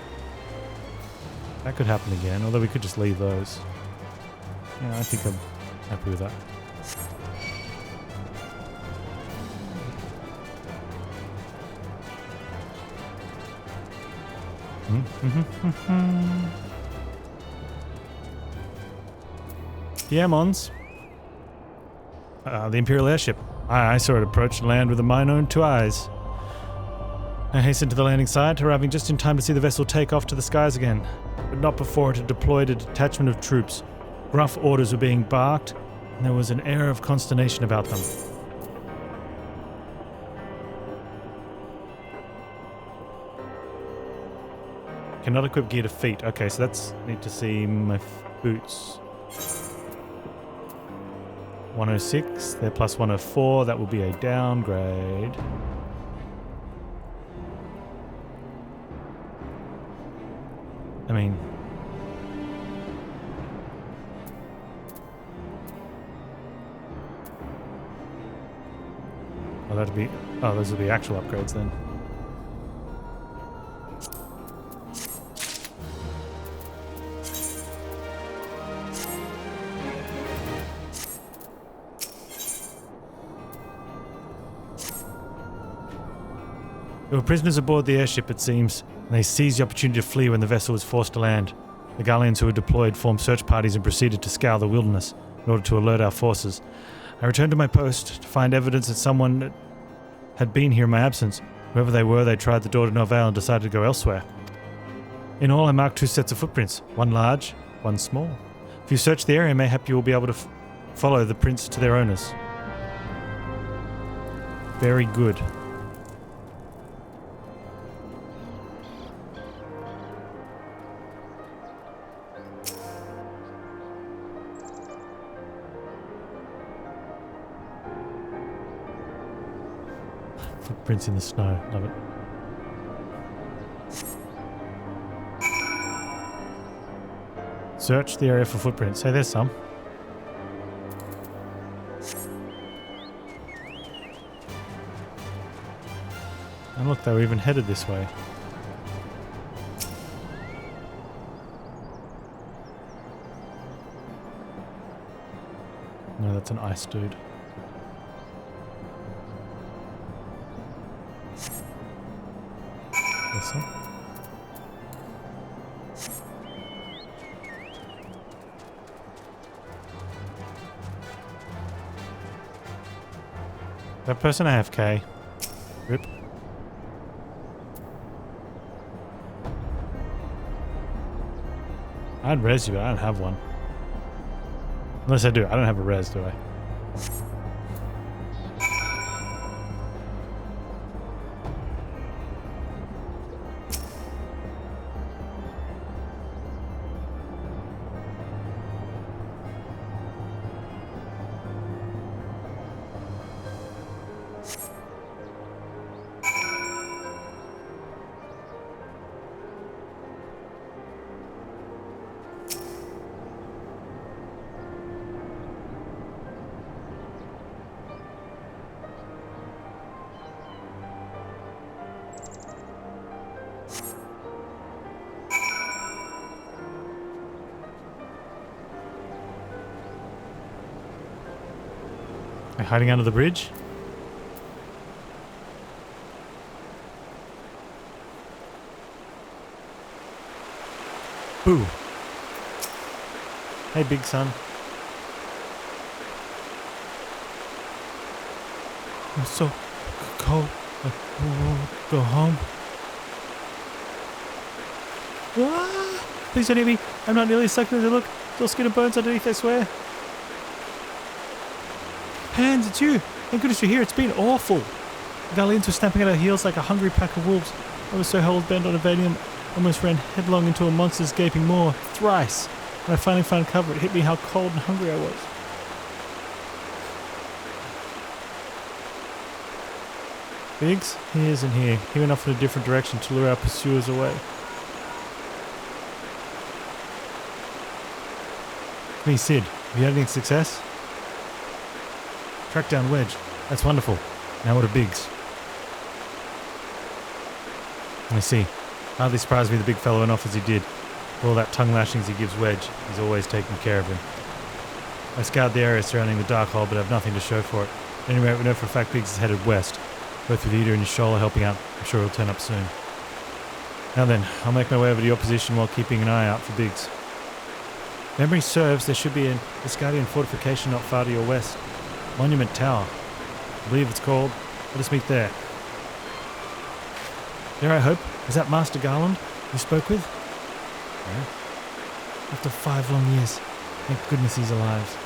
That could happen again, although we could just leave those. Yeah, I think I'm happy with that. The Ammons. The Imperial airship. I saw it approach and land with mine own 2 eyes. I hastened to the landing site, arriving just in time to see the vessel take off to the skies again, but not before it had deployed a detachment of troops. Gruff orders were being barked, and there was an air of consternation about them. Cannot equip gear to feet. Okay, so that's... need to see my boots. 106, they're plus 104, that will be a downgrade. I mean... oh, that'd be... oh, those will be actual upgrades then. There were prisoners aboard the airship, it seems, and they seized the opportunity to flee when the vessel was forced to land. The Garleans who were deployed formed search parties and proceeded to scour the wilderness in order to alert our forces. I returned to my post to find evidence that someone had been here in my absence. Whoever they were, they tried the door to no avail and decided to go elsewhere. In all, I marked 2 sets of footprints, one large, one small. If you search the area, mayhap you will be able to follow the prints to their owners. Very good. Footprints in the snow. Love it. Search the area for footprints. Hey, there's some. And look, they were even headed this way. No, that's an ice dude. This one. That person AFK. Rip. I'd res you, but I don't have one. Unless I do. I don't have a res, do I? They're hiding under the bridge. Boo. Hey, big son. I'm so cold. Go home. Ah! Please don't hit me. I'm not nearly as sucking as I look. Still skin and bones underneath, I swear. Panz, it's you. Thank goodness you're here. It's been awful. The Garleans were stamping at our heels like a hungry pack of wolves. I was so hell-bent on evading them, almost ran headlong into a monster's gaping maw. Thrice. When I finally found cover, it hit me how cold and hungry I was. Biggs? He isn't here. He went off in a different direction to lure our pursuers away. Me, Sid. Have you had any success? Track down Wedge. That's wonderful. Now what are Biggs? I see. Hardly surprised me the big fellow went off as he did. For all that tongue lashings he gives Wedge, he's always taking care of him. I scoured the area surrounding the dark hole, but have nothing to show for it. At any rate, we know for a fact Biggs is headed west. Both with Ida and Yashola helping out. I'm sure he'll turn up soon. Now then, I'll make my way over to your position while keeping an eye out for Biggs. Memory serves, there should be an Asgardian fortification not far to your west. Monument Tower. I believe it's called. Let us meet there. There, I hope. Is that Master Garland you spoke with? Yeah. After 5 long years. Thank goodness he's alive.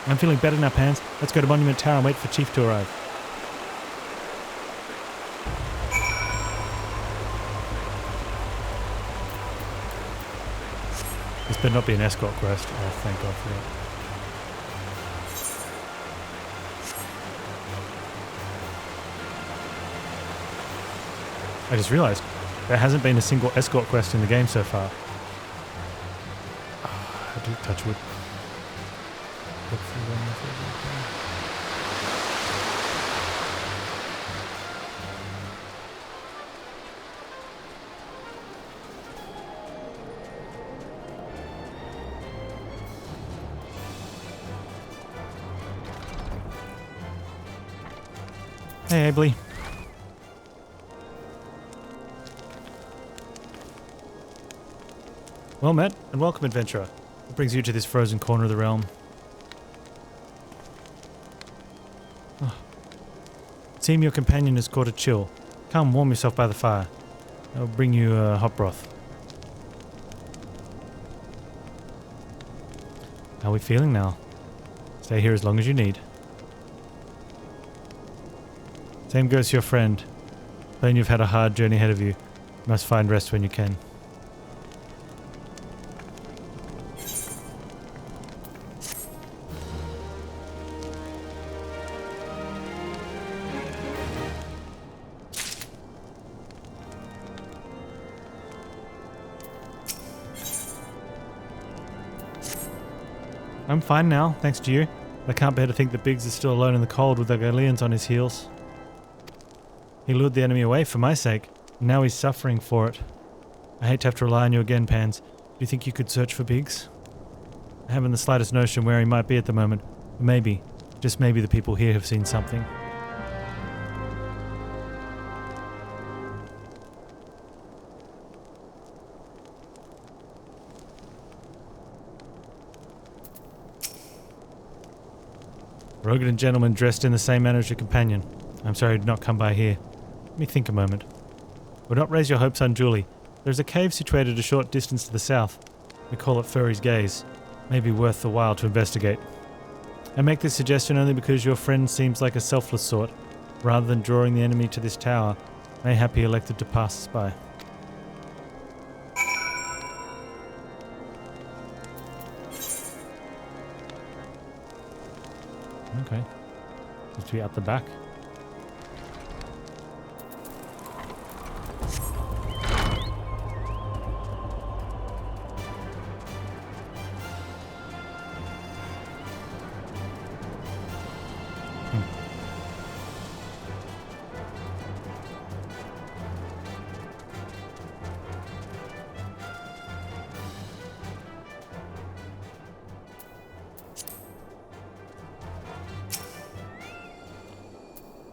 I'm feeling better now, Panz. Let's go to Monument Tower and wait for Chief to arrive. This better not be an escort quest. Oh, thank God for that. I just realised there hasn't been a single escort quest in the game so far. Oh, I do touch wood. Hey, Abley. Well met, and welcome, adventurer. What brings you to this frozen corner of the realm? Oh. It seems your companion has caught a chill. Come, warm yourself by the fire. I'll bring you hot broth. How are we feeling now? Stay here as long as you need. Same goes to your friend. Plain you've had a hard journey ahead of you. You must find rest when you can. I'm fine now, thanks to you. I can't bear to think that Biggs is still alone in the cold with the Garleans on his heels. He lured the enemy away for my sake, and now he's suffering for it. I hate to have to rely on you again, Panz. Do you think you could search for Biggs? I haven't the slightest notion where he might be at the moment. But maybe, just maybe the people here have seen something. Rogan gentleman dressed in the same manner as your companion. I'm sorry I did not come by here. Let me think a moment. Would not raise your hopes unduly. There is a cave situated a short distance to the south. We call it Furry's Gaze. May be worth the while to investigate. I make this suggestion only because your friend seems like a selfless sort. Rather than drawing the enemy to this tower, mayhap he elected to pass us by. Okay. Seems to be at the back.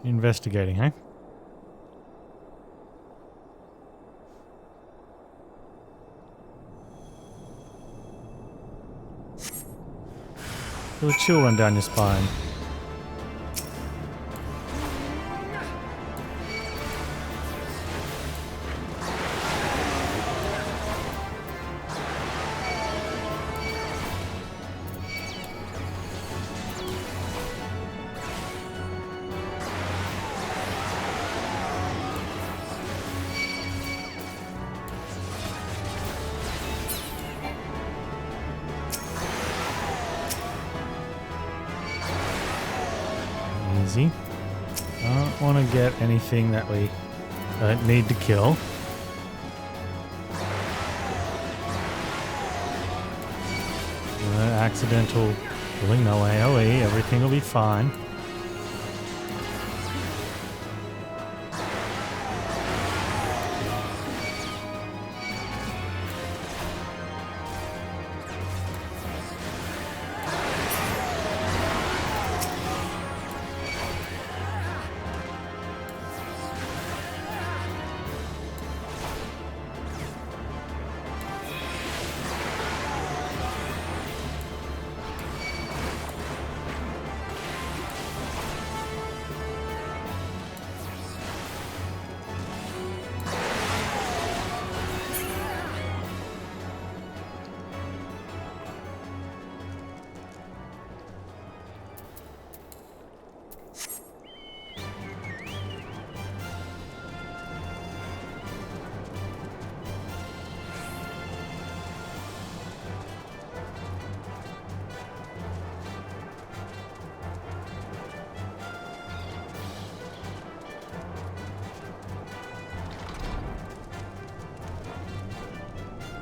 Investigating, eh? Feel a chill run down your spine. easy. Don't want to get anything that we don't need to kill. No accidental killing, no AoE, everything will be fine.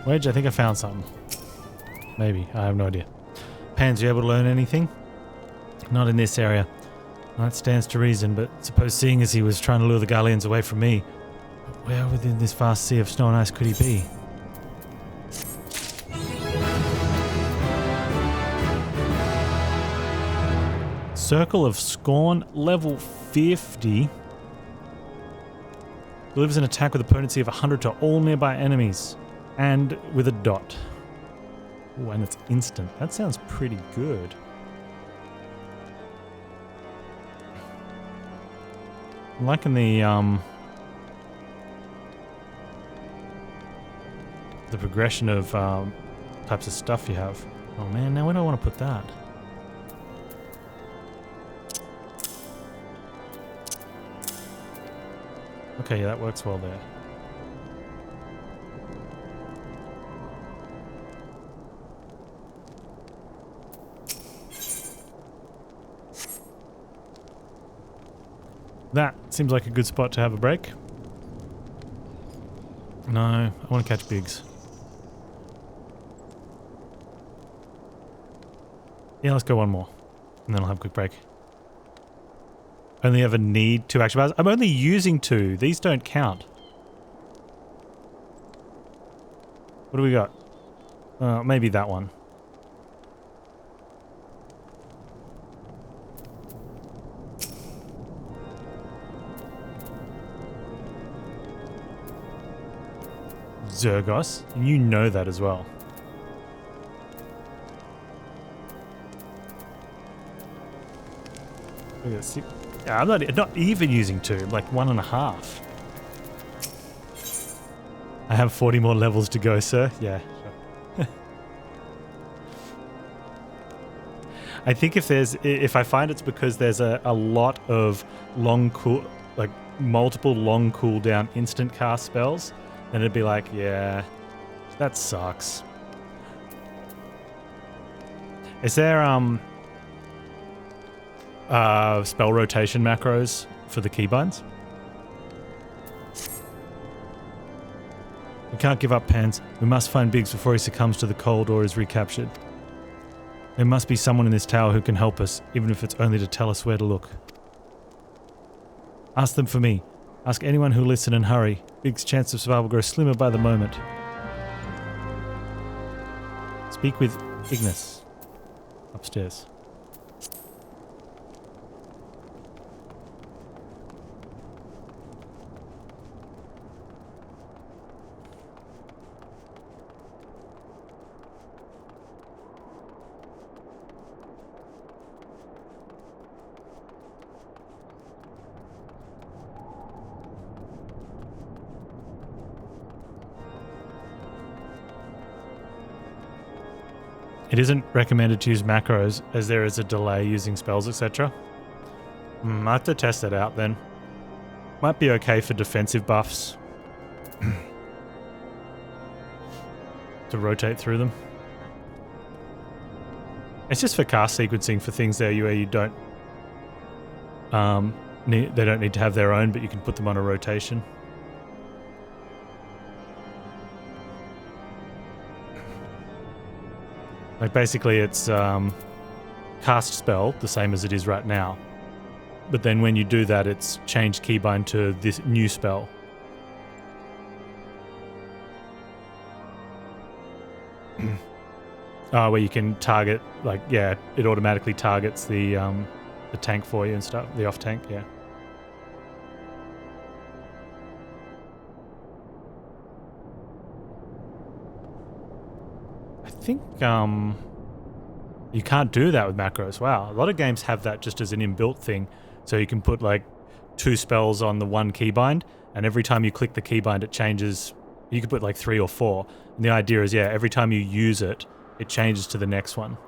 Wedge, I think I found something. Maybe. I have no idea. Panz, you able to learn anything? Not in this area. That stands to reason, but suppose seeing as he was trying to lure the Garleans away from me, where within this vast sea of snow and ice could he be? Circle of Scorn, level 50. Delivers an attack with a potency of 100 to all nearby enemies. And with a dot. Ooh, and it's instant. That sounds pretty good. I'm liking the progression of types of stuff you have. Oh man, now where do I want to put that? Okay, yeah, that works well there. That seems like a good spot to have a break. No, I want to catch bigs. Yeah, let's go one more. And then I'll have a quick break. Only ever need 2 action bars. I'm only using 2. These don't count. What do we got? Maybe that one. Zergos, and you know that as well. Yeah, I'm not even using 2, like 1.5. I have 40 more levels to go, sir. Yeah, sure. I think if I find it's because there's a lot of multiple long cooldown instant cast spells, then it'd be like, yeah, that sucks. Is there spell rotation macros for the keybinds? We can't give up Panz. We must find Biggs before he succumbs to the cold or is recaptured. There must be someone in this tower who can help us, even if it's only to tell us where to look. Ask them for me. Ask anyone who'll listen and hurry. Big's chance of survival grows slimmer by the moment. Speak with Ignis. Upstairs. It isn't recommended to use macros as there is a delay using spells, etc. I have to test that out then. Might be okay for defensive buffs. To rotate through them. It's just for cast sequencing for things there where you don't they don't need to have their own, but you can put them on a rotation. Like basically it's cast spell, the same as it is right now. But then when you do that, it's changed keybind to this new spell. Where you can target, like, yeah, it automatically targets the tank for you and stuff, the off tank, yeah. I think you can't do that with macros. Wow, a lot of games have that just as an inbuilt thing, so you can put like 2 spells on the one keybind, and every time you click the keybind, it changes. You could put like 3 or 4, and the idea is, yeah, every time you use it, it changes to the next one.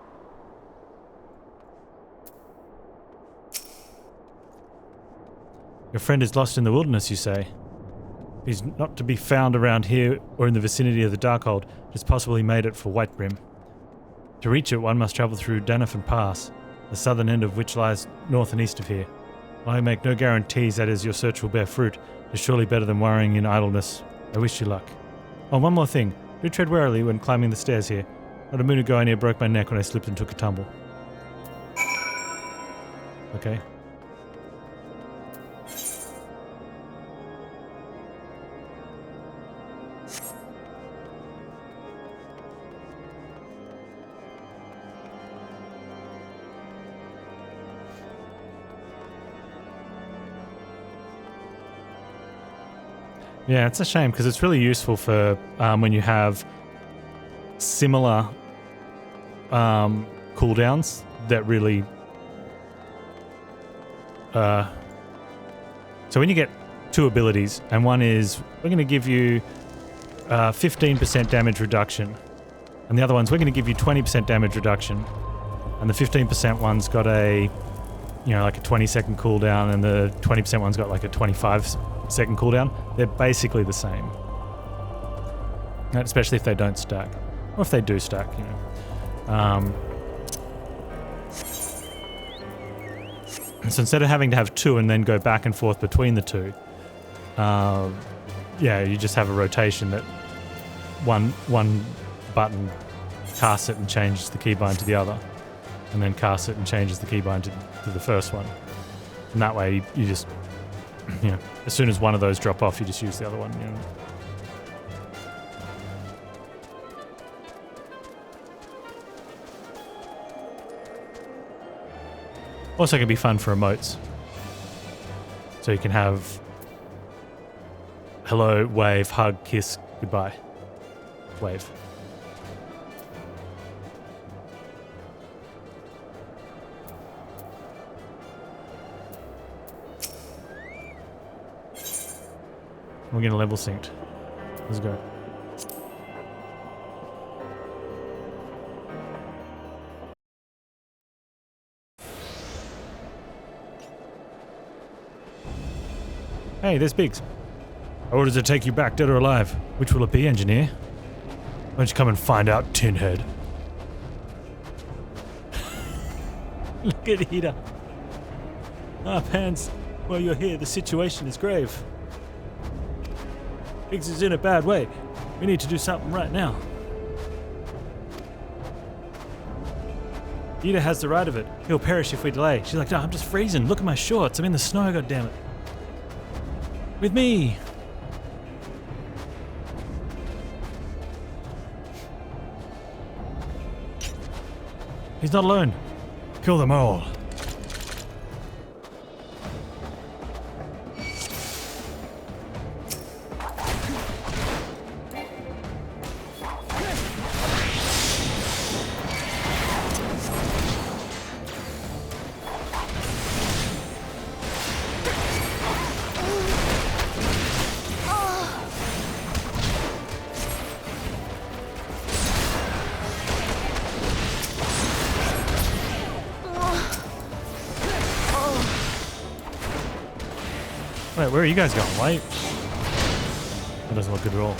Your friend is lost in the wilderness, you say? He's not to be found around here or in the vicinity of the Darkhold. It's possible he made it for Whitebrim. To reach it, one must travel through Danafin Pass, the southern end of which lies north and east of here. While I make no guarantees that is your search will bear fruit, it's surely better than worrying in idleness. I wish you luck. Oh, one more thing. Do tread warily when climbing the stairs here. Not a moon ago I near broke my neck when I slipped and took a tumble. Okay. Yeah, it's a shame because it's really useful for when you have similar cooldowns that really... So when you get 2 abilities, and one is, we're going to give you 15% damage reduction, and the other one's, we're going to give you 20% damage reduction, and the 15% one's got a, like a 20-second cooldown, and the 20% one's got like a 25-second cooldown. They're basically the same. Especially if they don't stack. Or if they do stack, So instead of having to have 2 and then go back and forth between the 2, you just have a rotation that one button casts it and changes the keybind to the other, and then casts it and changes the keybind to the first one. And that way you just, as soon as one of those drop off, you just use the other one. Also can be fun for emotes. So you can have hello, wave, hug, kiss, goodbye. Wave. We're getting level synced. Let's go. Hey, there's Biggs. Orders to take you back, dead or alive. Which will it be, engineer? Why don't you come and find out, tinhead? Look at Hida. Panz, while you're here, the situation is grave. Biggs is in a bad way. We need to do something right now. Hida has the right of it. He'll perish if we delay. She's like, no, I'm just freezing. Look at my shorts. I'm in the snow, goddammit. With me! He's not alone. Kill them all. Wait, where are you guys going? Why? That doesn't look good at all.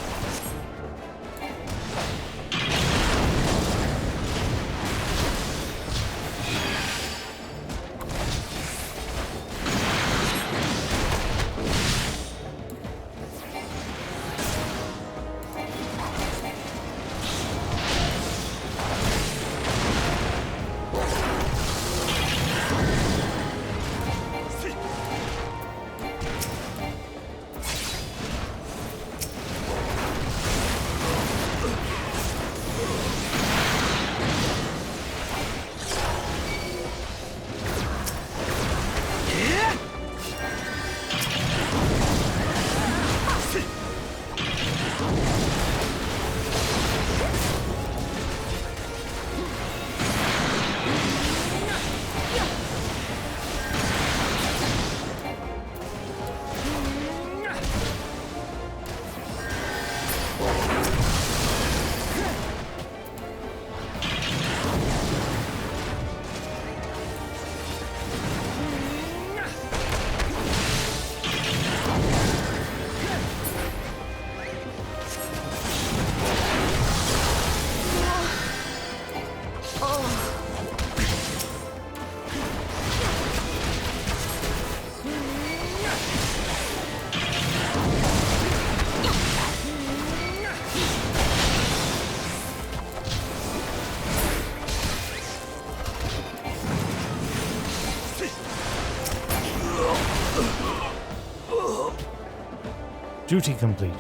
Duty complete.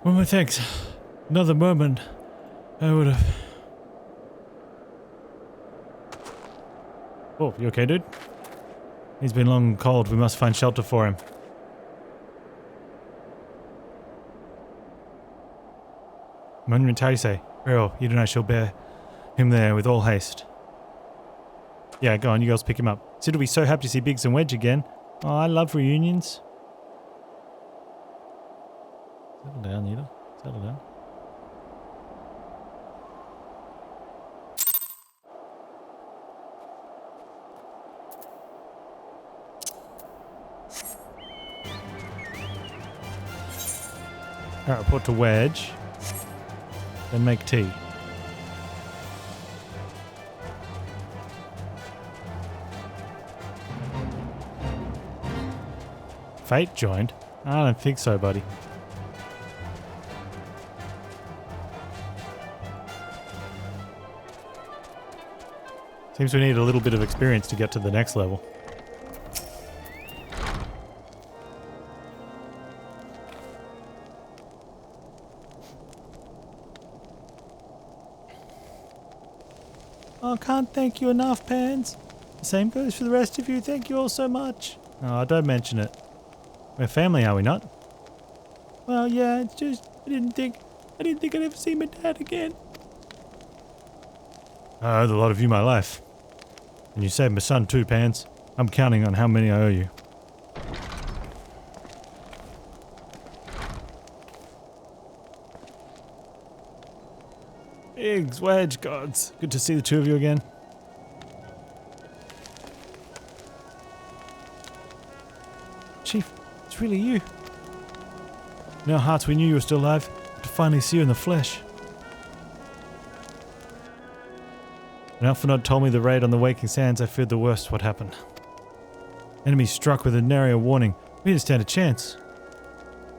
Well, my thanks. Another moment, I would have... Oh, you okay, dude? He's been long and cold. We must find shelter for him. Monument Taisei. Earl, you and I shall bear him there with all haste. Yeah, go on, you girls pick him up. Sid will be so happy to see Biggs and Wedge again. Oh, I love reunions. Settle down, Nita. Settle down. Alright, report to Wedge. Then make tea. Fate joined? I don't think so, buddy. Seems we need a little bit of experience to get to the next level. Oh, I can't thank you enough, Panz. The same goes for the rest of you. Thank you all so much. Oh, don't mention it. We're family, are we not? Well, yeah, it's just I didn't think I'd ever see my dad again. I owed a lot of you my life. And you saved my son too, Panz. I'm counting on how many I owe you. Biggs, Wedge, gods. Good to see the two of you again. Chief, it's really you. In our hearts we knew you were still alive, but to finally see you in the flesh. When Alphanod told me the raid on the Waking Sands, I feared the worst would happen. Enemy struck with a nary warning. We didn't stand a chance.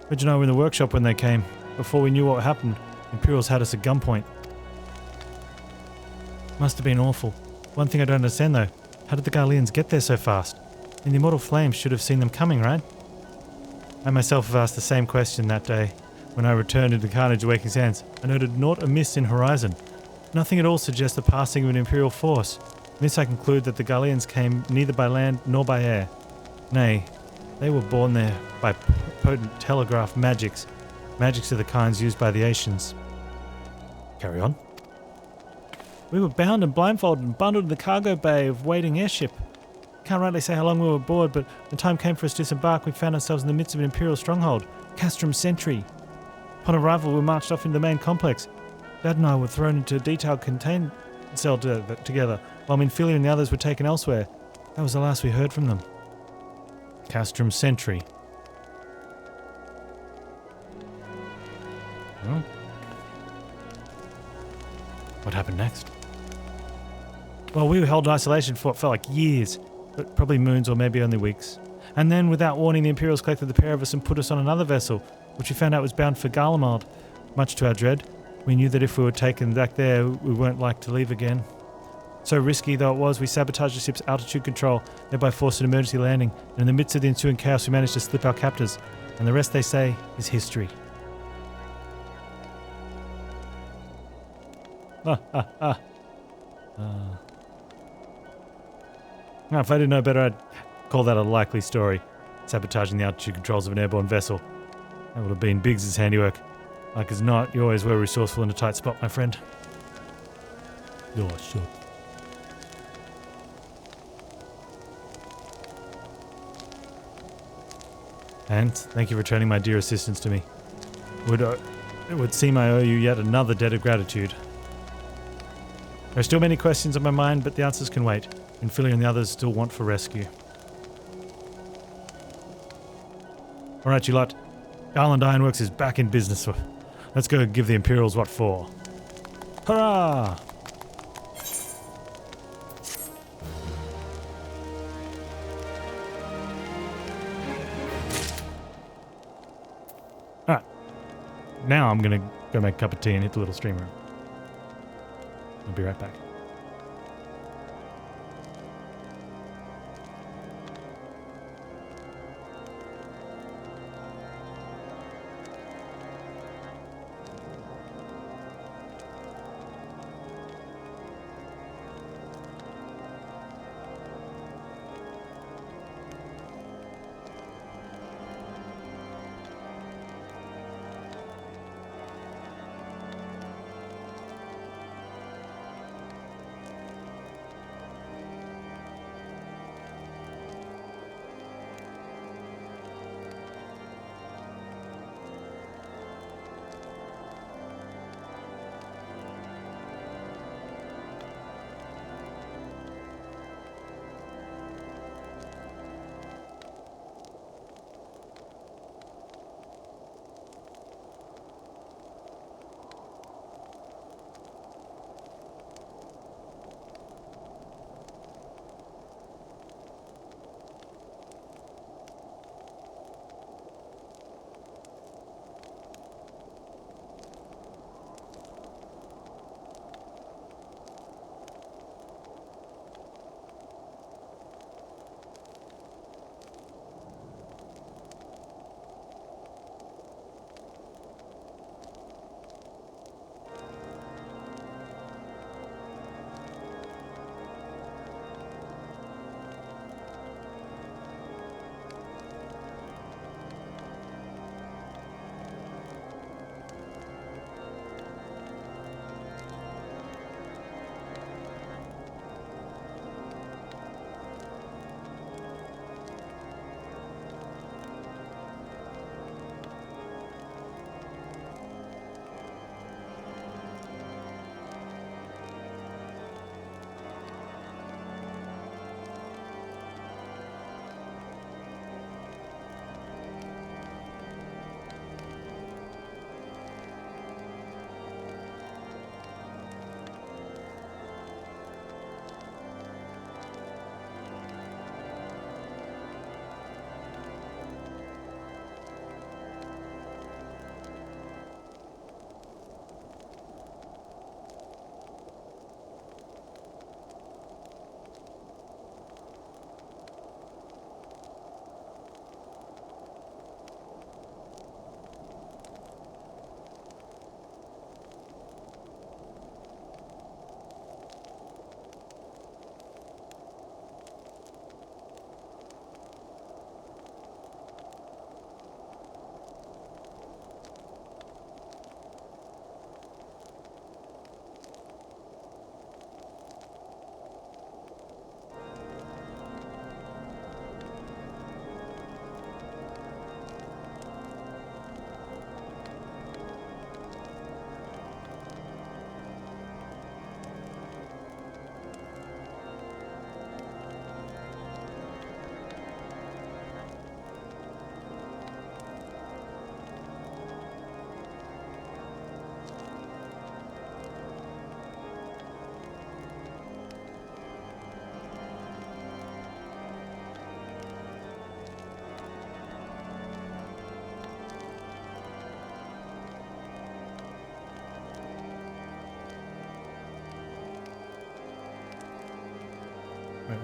Wedge and I were in the workshop when they came. Before we knew what happened, Imperials had us at gunpoint. Must have been awful. One thing I don't understand though, how did the Garleans get there so fast? And the immortal flames should have seen them coming, right? I myself have asked the same question that day. When I returned into Carnage Waking Sands, I noted naught amiss in horizon. Nothing at all suggests the passing of an Imperial force. From this I conclude that the Garleans came neither by land nor by air. Nay, they were born there by potent telegraph magics. Magics of the kinds used by the Asians. Carry on. We were bound and blindfolded and bundled in the cargo bay of waiting airship. Can't rightly say how long we were aboard, but when the time came for us to disembark, we found ourselves in the midst of an Imperial stronghold, Castrum Sentry. Upon arrival, we marched off into the main complex. Dad and I were thrown into a detailed contained cell together, while Minfilia and the others were taken elsewhere. That was the last we heard from them. Castrum Sentry. Well, what happened next? Well, we were held in isolation for what felt like years, but probably moons or maybe only weeks. And then, without warning, the Imperials collected the pair of us and put us on another vessel, which we found out was bound for Garlemald. Much to our dread, we knew that if we were taken back there, we weren't like to leave again. So risky though it was, we sabotaged the ship's altitude control, thereby forced an emergency landing, and in the midst of the ensuing chaos we managed to slip our captors. And the rest, they say, is history. Now, if I didn't know better, I'd call that a likely story. Sabotaging the altitude controls of an airborne vessel. That would have been Biggs' handiwork. Like as not, you always were resourceful in a tight spot, my friend. Oh, sure. And thank you for returning my dear assistance to me. It would seem I owe you yet another debt of gratitude. There are still many questions on my mind, but the answers can wait. And Philly and the others still want for rescue. Alright, you lot. Garland Ironworks is back in business. Let's go give the Imperials what for. Hurrah! Alright. Now I'm gonna go make a cup of tea and hit the little stream room. I'll be right back.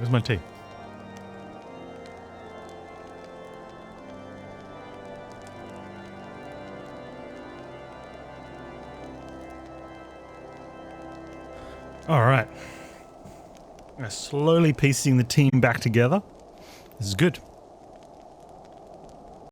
Where's my tea? All right. Slowly piecing the team back together. This is good.